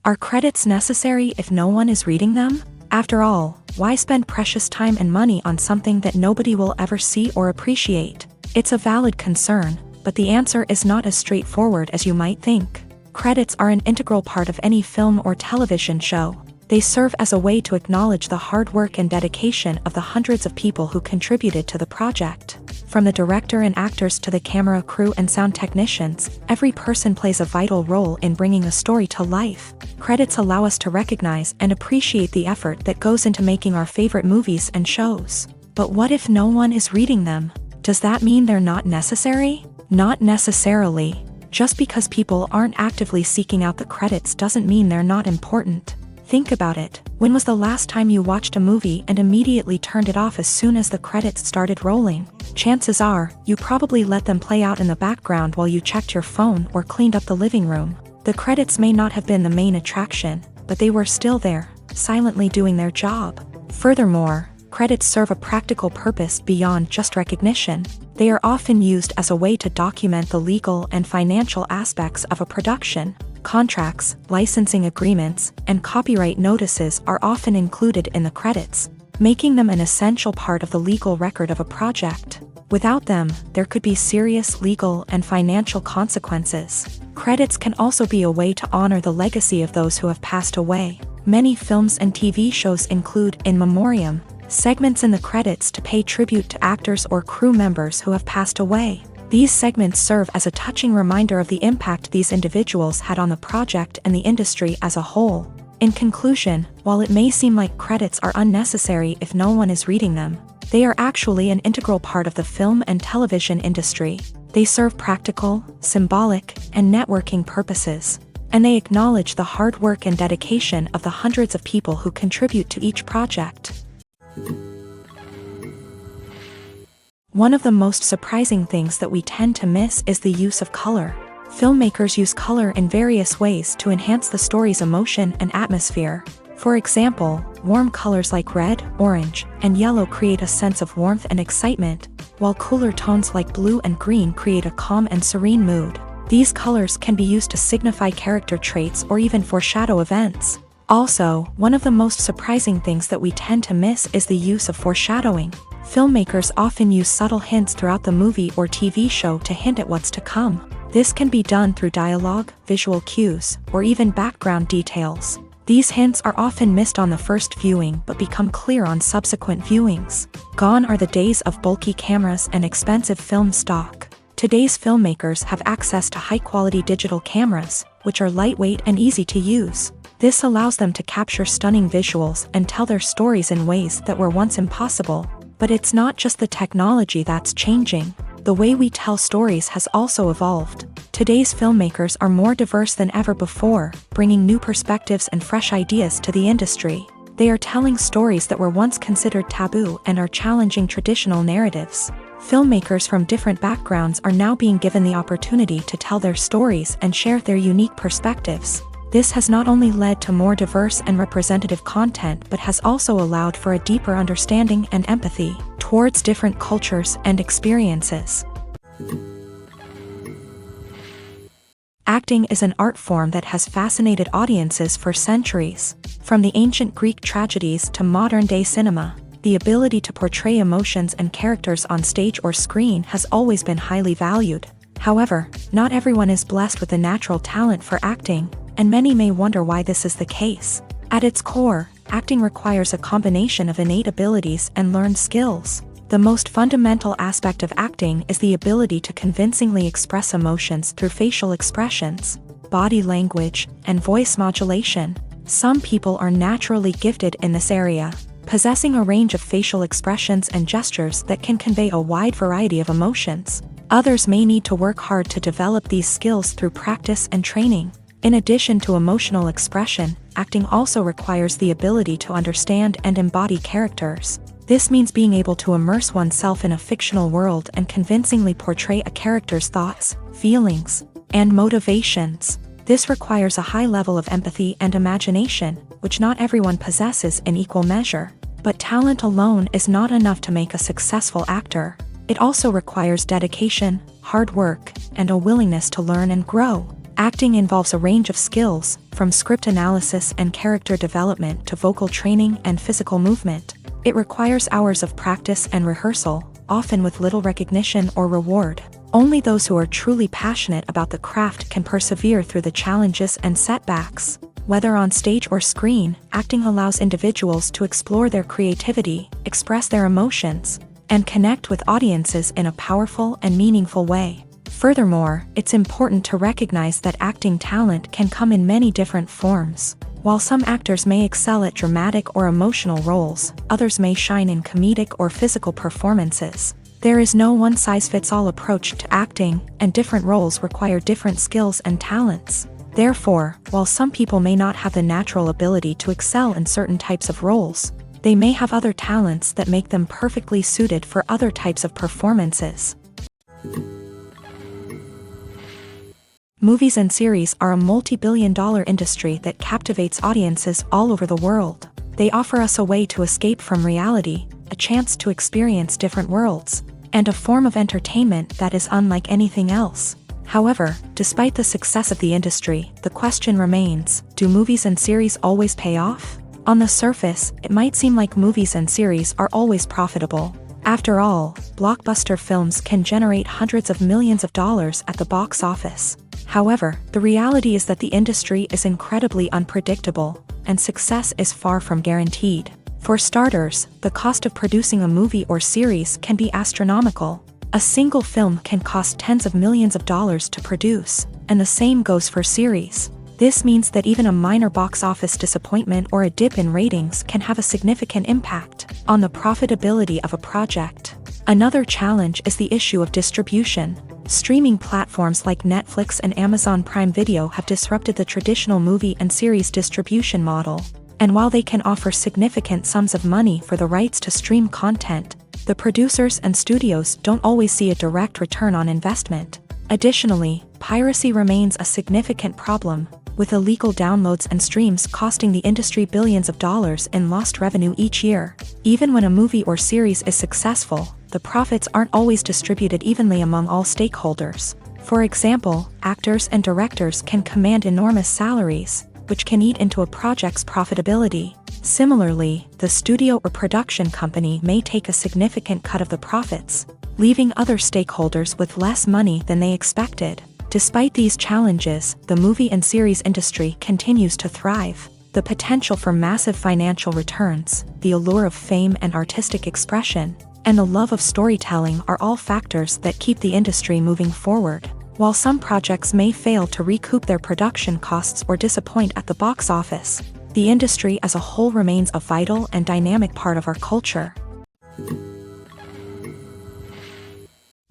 Are credits necessary if no one is reading them? After all, Why spend precious time and money on something that nobody will ever see or appreciate? It's a valid concern, but the answer is not as straightforward as you might think. Credits are an integral part of any film or television show. They serve as a way to acknowledge the hard work and dedication of the hundreds of people who contributed to the project. From the director and actors to the camera crew and sound technicians, every person plays a vital role in bringing a story to life. Credits allow us to recognize and appreciate the effort that goes into making our favorite movies and shows. But what if no one is reading them? Does that mean they're not necessary? Not necessarily. Just because people aren't actively seeking out the credits doesn't mean they're not important. Think about it. When was the last time you watched a movie and immediately turned it off as soon as the credits started rolling? Chances are, you probably let them play out in the background while you checked your phone or cleaned up the living room. The credits may not have been the main attraction, but they were still there, silently doing their job. Furthermore, credits serve a practical purpose beyond just recognition. They are often used as a way to document the legal and financial aspects of a production. Contracts, licensing agreements, and copyright notices are often included in the credits, making them an essential part of the legal record of a project. Without them, there could be serious legal and financial consequences. Credits can also be a way to honor the legacy of those who have passed away. Many films and TV shows include in memoriam segments in the credits to pay tribute to actors or crew members who have passed away. These segments serve as a touching reminder of the impact these individuals had on the project and the industry as a whole. In conclusion, while it may seem like credits are unnecessary if no one is reading them, they are actually an integral part of the film and television industry. They serve practical, symbolic, and networking purposes, and they acknowledge the hard work and dedication of the hundreds of people who contribute to each project. One of the most surprising things that we tend to miss is the use of color. Filmmakers use color in various ways to enhance the story's emotion and atmosphere. For example, warm colors like red, orange, and yellow create a sense of warmth and excitement, while cooler tones like blue and green create a calm and serene mood. These colors can be used to signify character traits or even foreshadow events. Also, one of the most surprising things that we tend to miss is the use of foreshadowing. Filmmakers often use subtle hints throughout the movie or TV show to hint at what's to come. This can be done through dialogue, visual cues, or even background details. These hints are often missed on the first viewing but become clear on subsequent viewings. Gone are the days of bulky cameras and expensive film stock. Today's filmmakers have access to high-quality digital cameras, which are lightweight and easy to use. This allows them to capture stunning visuals and tell their stories in ways that were once impossible. But it's not just the technology that's changing. The way we tell stories has also evolved. Today's filmmakers are more diverse than ever before, bringing new perspectives and fresh ideas to the industry. They are telling stories that were once considered taboo and are challenging traditional narratives. Filmmakers from different backgrounds are now being given the opportunity to tell their stories and share their unique perspectives. This has not only led to more diverse and representative content but has also allowed for a deeper understanding and empathy towards different cultures and experiences. Acting is an art form that has fascinated audiences for centuries. From the ancient Greek tragedies to modern-day cinema, the ability to portray emotions and characters on stage or screen has always been highly valued. However, not everyone is blessed with a natural talent for acting, and many may wonder why this is the case. At its core, acting requires a combination of innate abilities and learned skills. The most fundamental aspect of acting is the ability to convincingly express emotions through facial expressions, body language, and voice modulation. Some people are naturally gifted in this area, possessing a range of facial expressions and gestures that can convey a wide variety of emotions. Others may need to work hard to develop these skills through practice and training. In addition to emotional expression, acting also requires the ability to understand and embody characters. This means being able to immerse oneself in a fictional world and convincingly portray a character's thoughts, feelings, and motivations. This requires a high level of empathy and imagination, which not everyone possesses in equal measure. But talent alone is not enough to make a successful actor. It also requires dedication, hard work, and a willingness to learn and grow. Acting involves a range of skills, from script analysis and character development to vocal training and physical movement. It requires hours of practice and rehearsal, often with little recognition or reward. Only those who are truly passionate about the craft can persevere through the challenges and setbacks. Whether on stage or screen, acting allows individuals to explore their creativity, express their emotions, and connect with audiences in a powerful and meaningful way. Furthermore, it's important to recognize that acting talent can come in many different forms. While some actors may excel at dramatic or emotional roles, others may shine in comedic or physical performances. There is no one-size-fits-all approach to acting, and different roles require different skills and talents. Therefore, while some people may not have the natural ability to excel in certain types of roles, they may have other talents that make them perfectly suited for other types of performances. Movies and series are a multi-billion-dollar industry that captivates audiences all over the world. They offer us a way to escape from reality, a chance to experience different worlds, and a form of entertainment that is unlike anything else. However, despite the success of the industry, the question remains, do movies and series always pay off? On the surface, it might seem like movies and series are always profitable. After all, blockbuster films can generate hundreds of millions of dollars at the box office. However, the reality is that the industry is incredibly unpredictable, and success is far from guaranteed. For starters, the cost of producing a movie or series can be astronomical. A single film can cost tens of millions of dollars to produce, and the same goes for series. This means that even a minor box office disappointment or a dip in ratings can have a significant impact on the profitability of a project. Another challenge is the issue of distribution. Streaming platforms like Netflix and Amazon Prime Video have disrupted the traditional movie and series distribution model. And while they can offer significant sums of money for the rights to stream content, the producers and studios don't always see a direct return on investment. Additionally, piracy remains a significant problem, with illegal downloads and streams costing the industry billions of dollars in lost revenue each year. Even when a movie or series is successful, the profits aren't always distributed evenly among all stakeholders. For example, actors and directors can command enormous salaries, which can eat into a project's profitability. Similarly, the studio or production company may take a significant cut of the profits, leaving other stakeholders with less money than they expected. Despite these challenges, the movie and series industry continues to thrive. The potential for massive financial returns, the allure of fame and artistic expression, and the love of storytelling are all factors that keep the industry moving forward. While some projects may fail to recoup their production costs or disappoint at the box office, the industry as a whole remains a vital and dynamic part of our culture.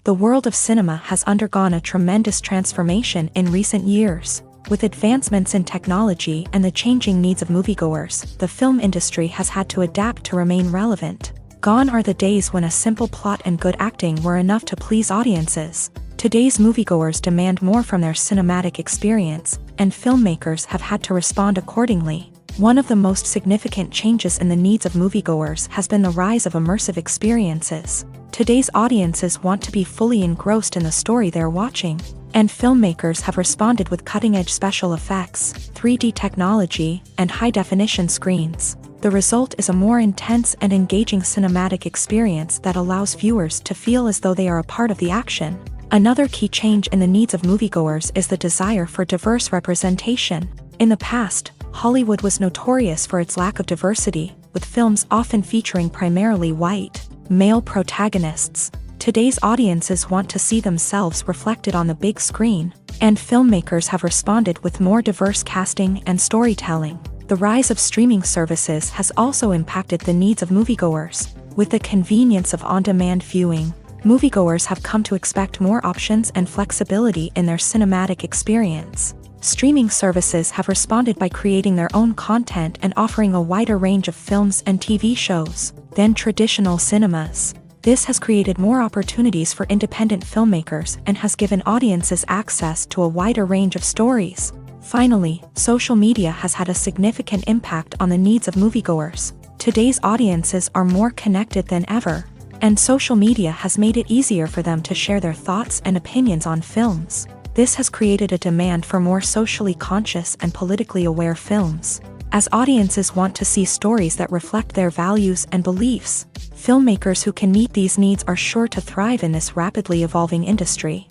The world of cinema has undergone a tremendous transformation in recent years. With advancements in technology and the changing needs of moviegoers, the film industry has had to adapt to remain relevant. Gone are the days when a simple plot and good acting were enough to please audiences. Today's moviegoers demand more from their cinematic experience, and filmmakers have had to respond accordingly. One of the most significant changes in the needs of moviegoers has been the rise of immersive experiences. Today's audiences want to be fully engrossed in the story they're watching, and filmmakers have responded with cutting-edge special effects, 3D technology, and high-definition screens. The result is a more intense and engaging cinematic experience that allows viewers to feel as though they are a part of the action. Another key change in the needs of moviegoers is the desire for diverse representation. In the past, Hollywood was notorious for its lack of diversity, with films often featuring primarily white, male protagonists. Today's audiences want to see themselves reflected on the big screen, and filmmakers have responded with more diverse casting and storytelling. The rise of streaming services has also impacted the needs of moviegoers. With the convenience of on-demand viewing, moviegoers have come to expect more options and flexibility in their cinematic experience. Streaming services have responded by creating their own content and offering a wider range of films and TV shows than traditional cinemas. This has created more opportunities for independent filmmakers and has given audiences access to a wider range of stories. Finally, social media has had a significant impact on the needs of moviegoers. Today's audiences are more connected than ever, and social media has made it easier for them to share their thoughts and opinions on films. This has created a demand for more socially conscious and politically aware films. As audiences want to see stories that reflect their values and beliefs, filmmakers who can meet these needs are sure to thrive in this rapidly evolving industry.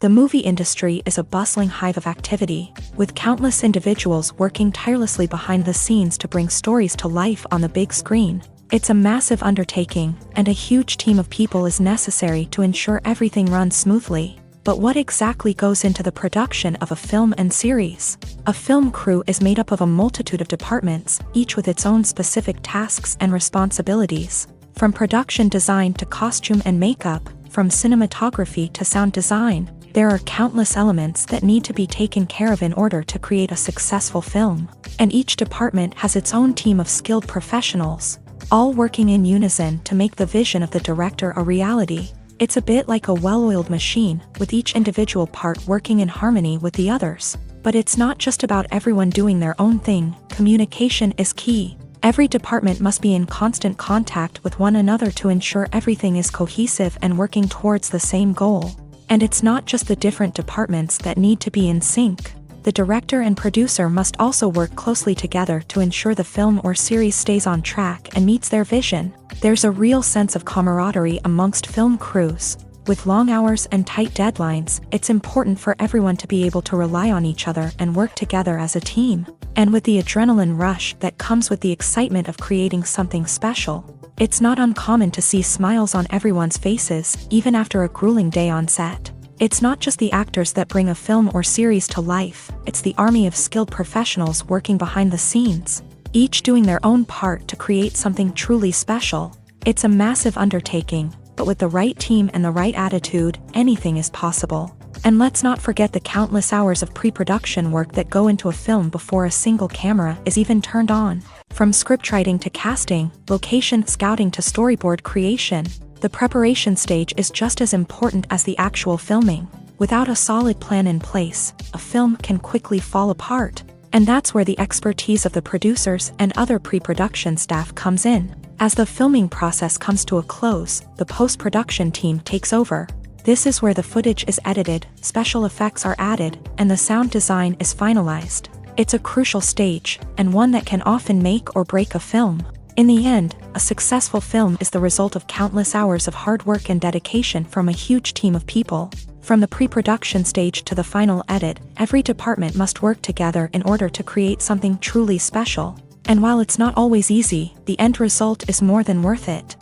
The movie industry is a bustling hive of activity, with countless individuals working tirelessly behind the scenes to bring stories to life on the big screen. It's a massive undertaking, and a huge team of people is necessary to ensure everything runs smoothly. But what exactly goes into the production of a film and series? A film crew is made up of a multitude of departments, each with its own specific tasks and responsibilities. From production design to costume and makeup, from cinematography to sound design, there are countless elements that need to be taken care of in order to create a successful film. And each department has its own team of skilled professionals, all working in unison to make the vision of the director a reality. It's a bit like a well-oiled machine, with each individual part working in harmony with the others. But it's not just about everyone doing their own thing. Communication is key. Every department must be in constant contact with one another to ensure everything is cohesive and working towards the same goal. And it's not just the different departments that need to be in sync. The director and producer must also work closely together to ensure the film or series stays on track and meets their vision. There's a real sense of camaraderie amongst film crews. With long hours and tight deadlines, it's important for everyone to be able to rely on each other and work together as a team. And with the adrenaline rush that comes with the excitement of creating something special, it's not uncommon to see smiles on everyone's faces, even after a grueling day on set. It's not just the actors that bring a film or series to life, it's the army of skilled professionals working behind the scenes, each doing their own part to create something truly special. It's a massive undertaking, but with the right team and the right attitude, anything is possible. And let's not forget the countless hours of pre-production work that go into a film before a single camera is even turned on. From scriptwriting to casting, location scouting to storyboard creation, the preparation stage is just as important as the actual filming. Without a solid plan in place, a film can quickly fall apart. And that's where the expertise of the producers and other pre-production staff comes in. As the filming process comes to a close, the post-production team takes over. This is where the footage is edited, special effects are added, and the sound design is finalized. It's a crucial stage, and one that can often make or break a film. In the end, a successful film is the result of countless hours of hard work and dedication from a huge team of people. From the pre-production stage to the final edit, every department must work together in order to create something truly special. And while it's not always easy, the end result is more than worth it.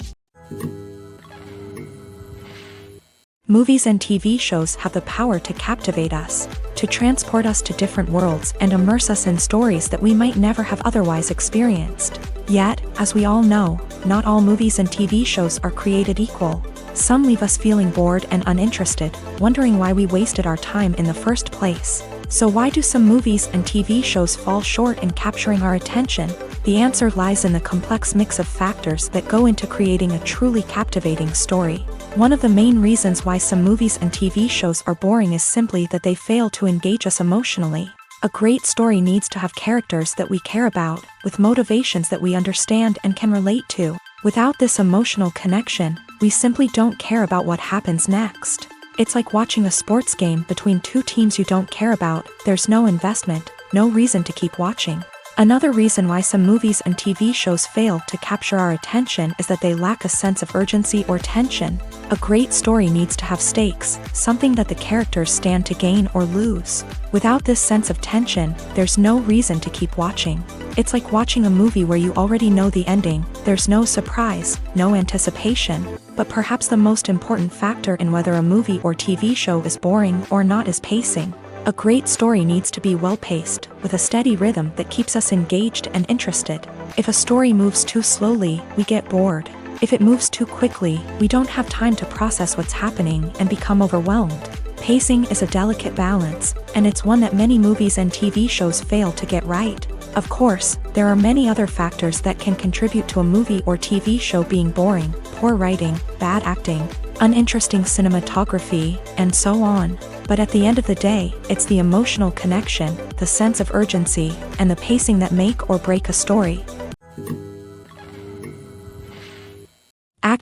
Movies and TV shows have the power to captivate us, to transport us to different worlds and immerse us in stories that we might never have otherwise experienced. Yet, as we all know, not all movies and TV shows are created equal. Some leave us feeling bored and uninterested, wondering why we wasted our time in the first place. So why do some movies and TV shows fall short in capturing our attention? The answer lies in the complex mix of factors that go into creating a truly captivating story. One of the main reasons why some movies and TV shows are boring is simply that they fail to engage us emotionally. A great story needs to have characters that we care about, with motivations that we understand and can relate to. Without this emotional connection, we simply don't care about what happens next. It's like watching a sports game between two teams you don't care about. There's no investment, no reason to keep watching. Another reason why some movies and TV shows fail to capture our attention is that they lack a sense of urgency or tension. A great story needs to have stakes, something that the characters stand to gain or lose. Without this sense of tension, there's no reason to keep watching. It's like watching a movie where you already know the ending. There's no surprise, no anticipation. But perhaps the most important factor in whether a movie or TV show is boring or not is pacing. A great story needs to be well-paced, with a steady rhythm that keeps us engaged and interested. If a story moves too slowly, we get bored. If it moves too quickly, we don't have time to process what's happening and become overwhelmed. Pacing is a delicate balance, and it's one that many movies and TV shows fail to get right. Of course, there are many other factors that can contribute to a movie or TV show being boring: poor writing, bad acting, uninteresting cinematography, and so on. But at the end of the day, it's the emotional connection, the sense of urgency, and the pacing that make or break a story.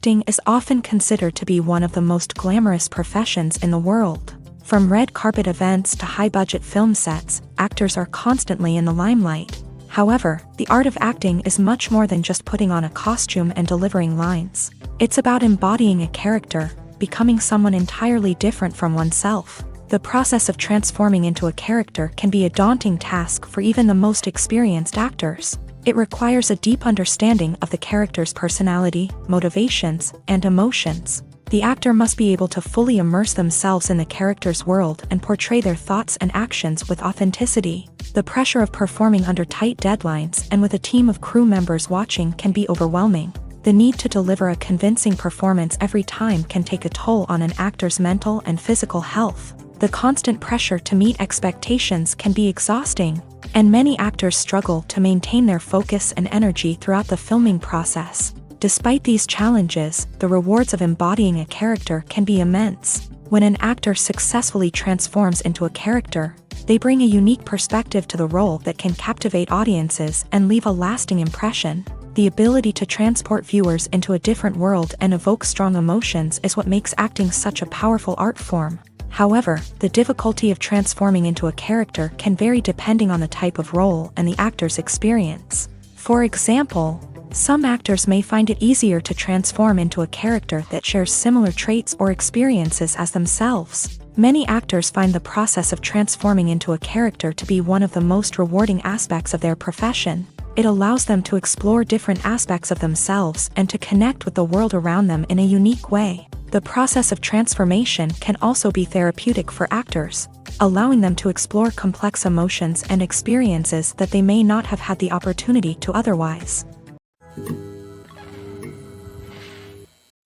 Acting is often considered to be one of the most glamorous professions in the world. From red carpet events to high-budget film sets, actors are constantly in the limelight. However, the art of acting is much more than just putting on a costume and delivering lines. It's about embodying a character, becoming someone entirely different from oneself. The process of transforming into a character can be a daunting task for even the most experienced actors. It requires a deep understanding of the character's personality, motivations, and emotions. The actor must be able to fully immerse themselves in the character's world and portray their thoughts and actions with authenticity. The pressure of performing under tight deadlines and with a team of crew members watching can be overwhelming. The need to deliver a convincing performance every time can take a toll on an actor's mental and physical health. The constant pressure to meet expectations can be exhausting, and many actors struggle to maintain their focus and energy throughout the filming process. Despite these challenges, the rewards of embodying a character can be immense. When an actor successfully transforms into a character, they bring a unique perspective to the role that can captivate audiences and leave a lasting impression. The ability to transport viewers into a different world and evoke strong emotions is what makes acting such a powerful art form. However, the difficulty of transforming into a character can vary depending on the type of role and the actor's experience. For example, some actors may find it easier to transform into a character that shares similar traits or experiences as themselves. Many actors find the process of transforming into a character to be one of the most rewarding aspects of their profession. It allows them to explore different aspects of themselves and to connect with the world around them in a unique way. The process of transformation can also be therapeutic for actors, allowing them to explore complex emotions and experiences that they may not have had the opportunity to otherwise.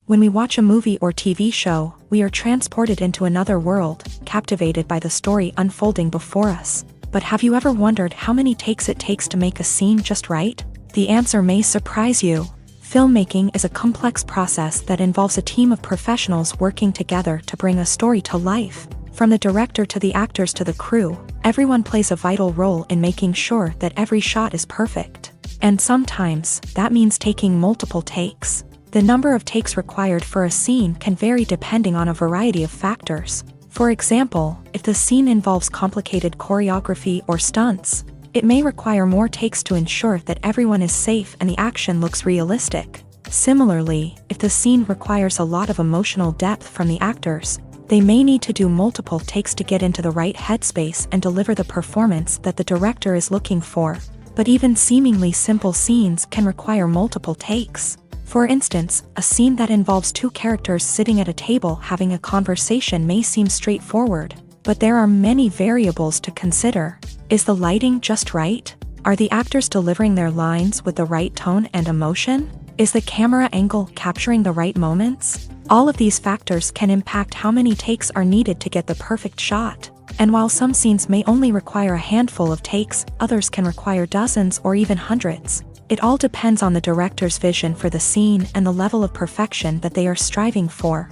When we watch a movie or TV show, we are transported into another world, captivated by the story unfolding before us. But have you ever wondered how many takes it takes to make a scene just right? The answer may surprise you. Filmmaking is a complex process that involves a team of professionals working together to bring a story to life. From the director to the actors to the crew, everyone plays a vital role in making sure that every shot is perfect. And sometimes, that means taking multiple takes. The number of takes required for a scene can vary depending on a variety of factors. For example, if the scene involves complicated choreography or stunts, it may require more takes to ensure that everyone is safe and the action looks realistic. Similarly, if the scene requires a lot of emotional depth from the actors, they may need to do multiple takes to get into the right headspace and deliver the performance that the director is looking for. But even seemingly simple scenes can require multiple takes. For instance, a scene that involves two characters sitting at a table having a conversation may seem straightforward, but there are many variables to consider. Is the lighting just right? Are the actors delivering their lines with the right tone and emotion? Is the camera angle capturing the right moments? All of these factors can impact how many takes are needed to get the perfect shot. And while some scenes may only require a handful of takes, others can require dozens or even hundreds. It all depends on the director's vision for the scene and the level of perfection that they are striving for.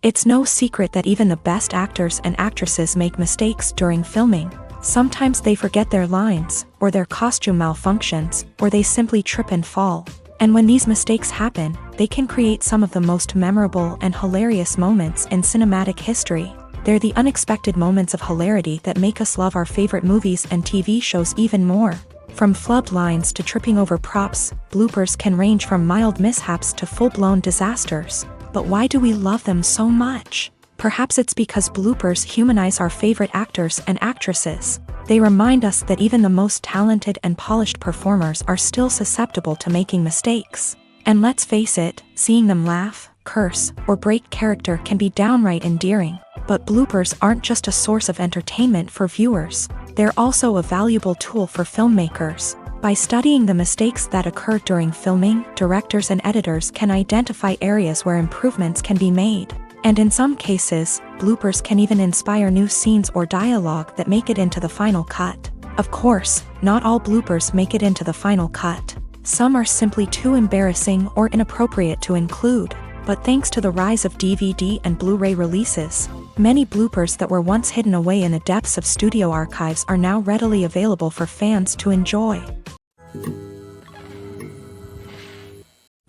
It's no secret that even the best actors and actresses make mistakes during filming. Sometimes they forget their lines, or their costume malfunctions, or they simply trip and fall. And when these mistakes happen, they can create some of the most memorable and hilarious moments in cinematic history. They're the unexpected moments of hilarity that make us love our favorite movies and TV shows even more. From flubbed lines to tripping over props, bloopers can range from mild mishaps to full-blown disasters. But why do we love them so much? Perhaps it's because bloopers humanize our favorite actors and actresses. They remind us that even the most talented and polished performers are still susceptible to making mistakes. And let's face it, seeing them laugh, curse, or break character can be downright endearing. But bloopers aren't just a source of entertainment for viewers. They're also a valuable tool for filmmakers. By studying the mistakes that occur during filming, directors and editors can identify areas where improvements can be made. And in some cases, bloopers can even inspire new scenes or dialogue that make it into the final cut. Of course, not all bloopers make it into the final cut. Some are simply too embarrassing or inappropriate to include. But thanks to the rise of DVD and Blu-ray releases, many bloopers that were once hidden away in the depths of studio archives are now readily available for fans to enjoy.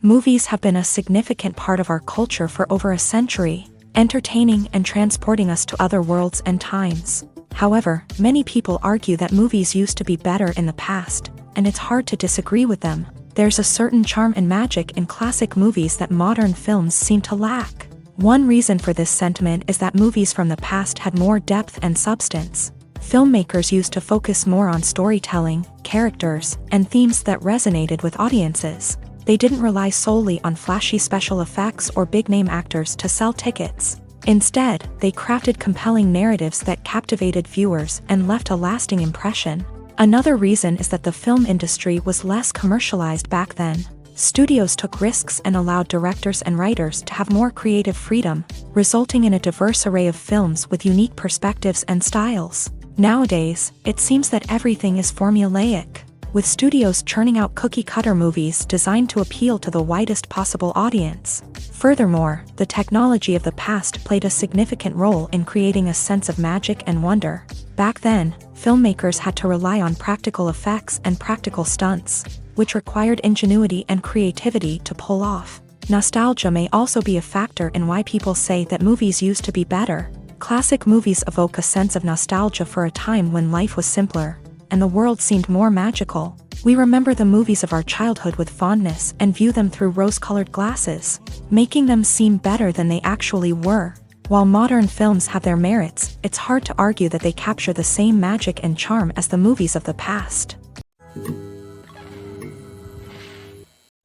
Movies have been a significant part of our culture for over a century, entertaining and transporting us to other worlds and times. However, many people argue that movies used to be better in the past, and it's hard to disagree with them. There's a certain charm and magic in classic movies that modern films seem to lack. One reason for this sentiment is that movies from the past had more depth and substance. Filmmakers used to focus more on storytelling, characters, and themes that resonated with audiences. They didn't rely solely on flashy special effects or big-name actors to sell tickets. Instead, they crafted compelling narratives that captivated viewers and left a lasting impression. Another reason is that the film industry was less commercialized back then. Studios took risks and allowed directors and writers to have more creative freedom, resulting in a diverse array of films with unique perspectives and styles. Nowadays, it seems that everything is formulaic, with studios churning out cookie-cutter movies designed to appeal to the widest possible audience. Furthermore, the technology of the past played a significant role in creating a sense of magic and wonder. Back then, filmmakers had to rely on practical effects and practical stunts, which required ingenuity and creativity to pull off. Nostalgia may also be a factor in why people say that movies used to be better. Classic movies evoke a sense of nostalgia for a time when life was simpler, and the world seemed more magical. We remember the movies of our childhood with fondness and view them through rose-colored glasses, making them seem better than they actually were. While modern films have their merits, it's hard to argue that they capture the same magic and charm as the movies of the past.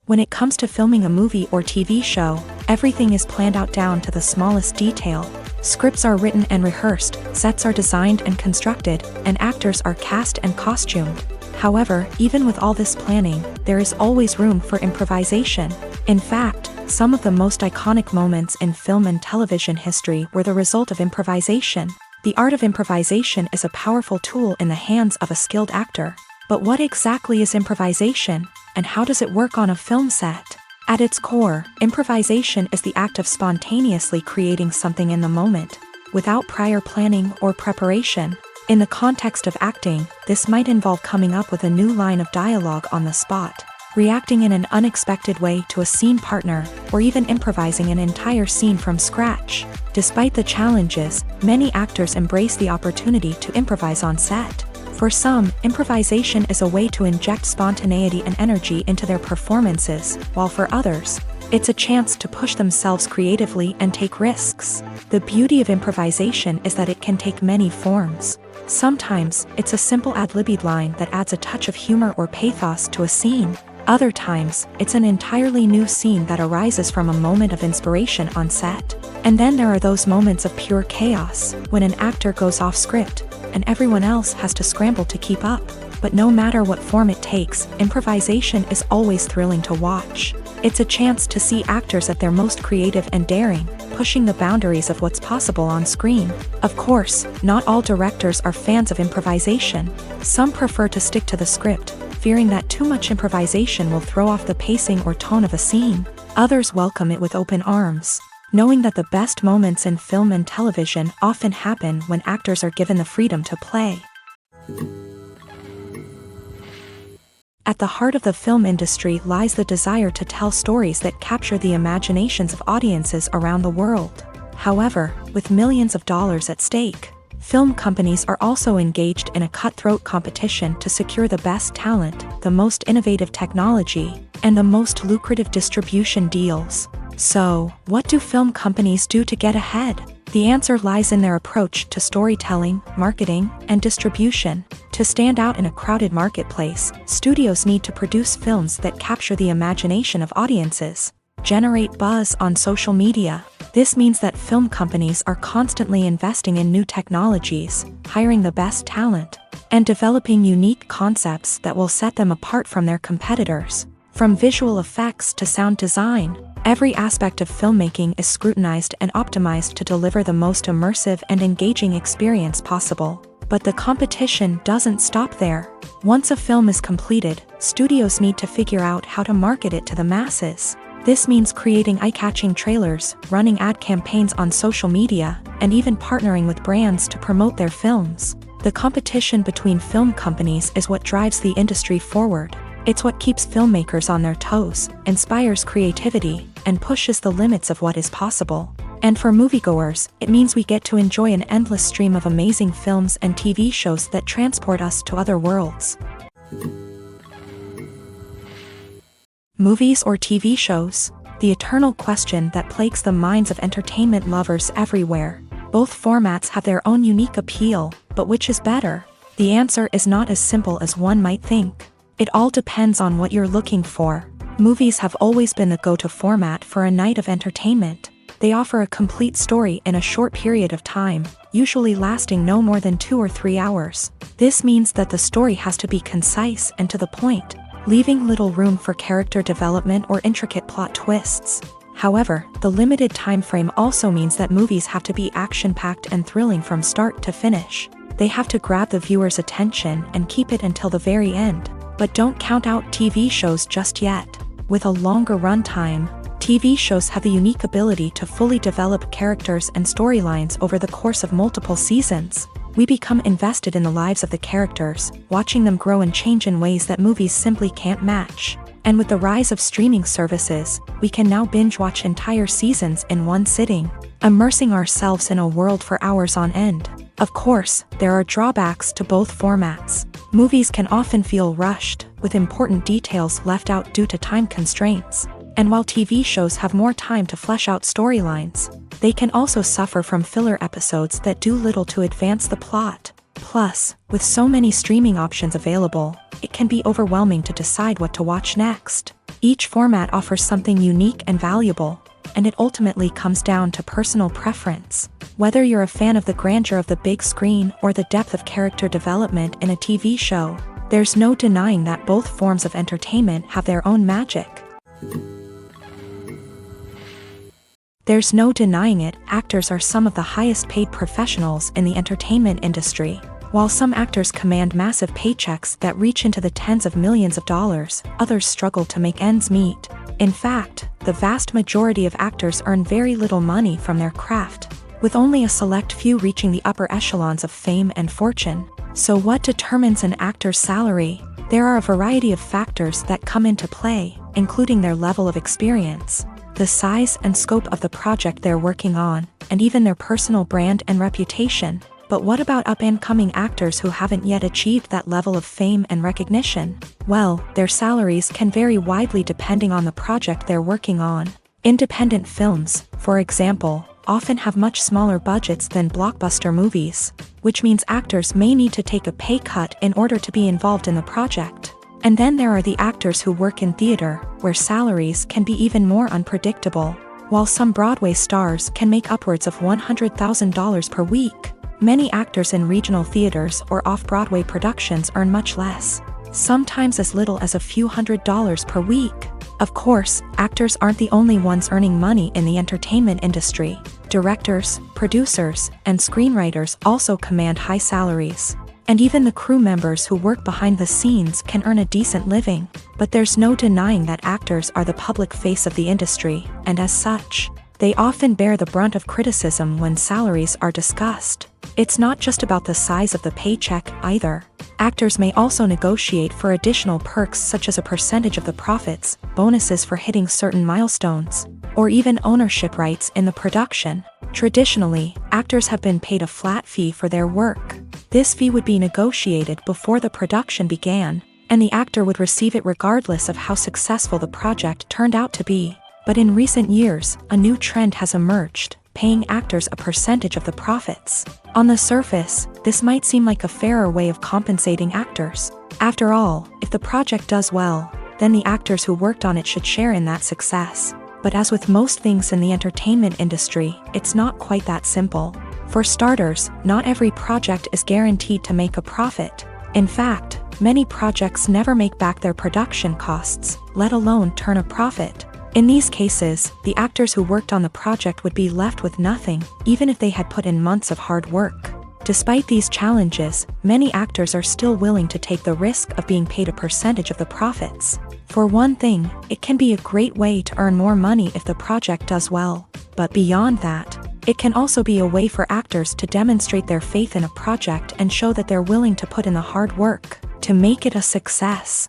When it comes to filming a movie or TV show, everything is planned out down to the smallest detail. Scripts are written and rehearsed, sets are designed and constructed, and actors are cast and costumed. However, even with all this planning, there is always room for improvisation. In fact, some of the most iconic moments in film and television history were the result of improvisation. The art of improvisation is a powerful tool in the hands of a skilled actor. But what exactly is improvisation, and how does it work on a film set? At its core, improvisation is the act of spontaneously creating something in the moment, without prior planning or preparation. In the context of acting, this might involve coming up with a new line of dialogue on the spot, reacting in an unexpected way to a scene partner, or even improvising an entire scene from scratch. Despite the challenges, many actors embrace the opportunity to improvise on set. For some, improvisation is a way to inject spontaneity and energy into their performances, while for others, it's a chance to push themselves creatively and take risks. The beauty of improvisation is that it can take many forms. Sometimes, it's a simple ad-libbed line that adds a touch of humor or pathos to a scene. Other times, it's an entirely new scene that arises from a moment of inspiration on set. And then there are those moments of pure chaos, when an actor goes off script, and everyone else has to scramble to keep up. But no matter what form it takes, improvisation is always thrilling to watch. It's a chance to see actors at their most creative and daring, pushing the boundaries of what's possible on screen. Of course, not all directors are fans of improvisation. Some prefer to stick to the script, fearing that too much improvisation will throw off the pacing or tone of a scene. Others welcome it with open arms, knowing that the best moments in film and television often happen when actors are given the freedom to play. At the heart of the film industry lies the desire to tell stories that capture the imaginations of audiences around the world. However, with millions of dollars at stake, film companies are also engaged in a cutthroat competition to secure the best talent, the most innovative technology, and the most lucrative distribution deals. So, what do film companies do to get ahead? The answer lies in their approach to storytelling, marketing, and distribution. To stand out in a crowded marketplace, studios need to produce films that capture the imagination of audiences, generate buzz on social media. This means that film companies are constantly investing in new technologies, hiring the best talent, and developing unique concepts that will set them apart from their competitors. From visual effects to sound design, every aspect of filmmaking is scrutinized and optimized to deliver the most immersive and engaging experience possible. But the competition doesn't stop there. Once a film is completed, studios need to figure out how to market it to the masses. This means creating eye-catching trailers, running ad campaigns on social media, and even partnering with brands to promote their films. The competition between film companies is what drives the industry forward. It's what keeps filmmakers on their toes, inspires creativity, and pushes the limits of what is possible. And for moviegoers, it means we get to enjoy an endless stream of amazing films and TV shows that transport us to other worlds. Movies or TV shows? The eternal question that plagues the minds of entertainment lovers everywhere. Both formats have their own unique appeal, but which is better? The answer is not as simple as one might think. It all depends on what you're looking for. Movies have always been the go-to format for a night of entertainment. They offer a complete story in a short period of time, usually lasting no more than 2 or 3 hours. This means that the story has to be concise and to the point, leaving little room for character development or intricate plot twists. However, the limited time frame also means that movies have to be action-packed and thrilling from start to finish. They have to grab the viewer's attention and keep it until the very end. But don't count out TV shows just yet. With a longer runtime, TV shows have the unique ability to fully develop characters and storylines over the course of multiple seasons. We become invested in the lives of the characters, watching them grow and change in ways that movies simply can't match. And with the rise of streaming services, we can now binge-watch entire seasons in one sitting, immersing ourselves in a world for hours on end. Of course, there are drawbacks to both formats. Movies can often feel rushed, with important details left out due to time constraints. And while TV shows have more time to flesh out storylines, they can also suffer from filler episodes that do little to advance the plot. Plus, with so many streaming options available, it can be overwhelming to decide what to watch next. Each format offers something unique and valuable, and it ultimately comes down to personal preference. Whether you're a fan of the grandeur of the big screen or the depth of character development in a TV show, there's no denying that both forms of entertainment have their own magic. There's no denying it, actors are some of the highest paid professionals in the entertainment industry. While some actors command massive paychecks that reach into the tens of millions of dollars, others struggle to make ends meet. In fact, the vast majority of actors earn very little money from their craft, with only a select few reaching the upper echelons of fame and fortune. So what determines an actor's salary? There are a variety of factors that come into play, including their level of experience, the size and scope of the project they're working on, and even their personal brand and reputation. But what about up-and-coming actors who haven't yet achieved that level of fame and recognition? Well, their salaries can vary widely depending on the project they're working on. Independent films, for example, often have much smaller budgets than blockbuster movies, which means actors may need to take a pay cut in order to be involved in the project. And then there are the actors who work in theater, where salaries can be even more unpredictable. While some Broadway stars can make upwards of $100,000 per week, many actors in regional theaters or off-Broadway productions earn much less, sometimes as little as a few $100s per week. Of course, actors aren't the only ones earning money in the entertainment industry. Directors, producers, and screenwriters also command high salaries. And even the crew members who work behind the scenes can earn a decent living. But there's no denying that actors are the public face of the industry, and as such, they often bear the brunt of criticism when salaries are discussed. It's not just about the size of the paycheck either. Actors may also negotiate for additional perks such as a percentage of the profits, bonuses for hitting certain milestones, or even ownership rights in the production. Traditionally, actors have been paid a flat fee for their work. This fee would be negotiated before the production began, and the actor would receive it regardless of how successful the project turned out to be. But in recent years, a new trend has emerged, paying actors a percentage of the profits. On the surface, this might seem like a fairer way of compensating actors. After all, if the project does well, then the actors who worked on it should share in that success. But as with most things in the entertainment industry, it's not quite that simple. For starters, not every project is guaranteed to make a profit. In fact, many projects never make back their production costs, let alone turn a profit. In these cases, the actors who worked on the project would be left with nothing, even if they had put in months of hard work. Despite these challenges, many actors are still willing to take the risk of being paid a percentage of the profits. For one thing, it can be a great way to earn more money if the project does well. But beyond that, it can also be a way for actors to demonstrate their faith in a project and show that they're willing to put in the hard work to make it a success.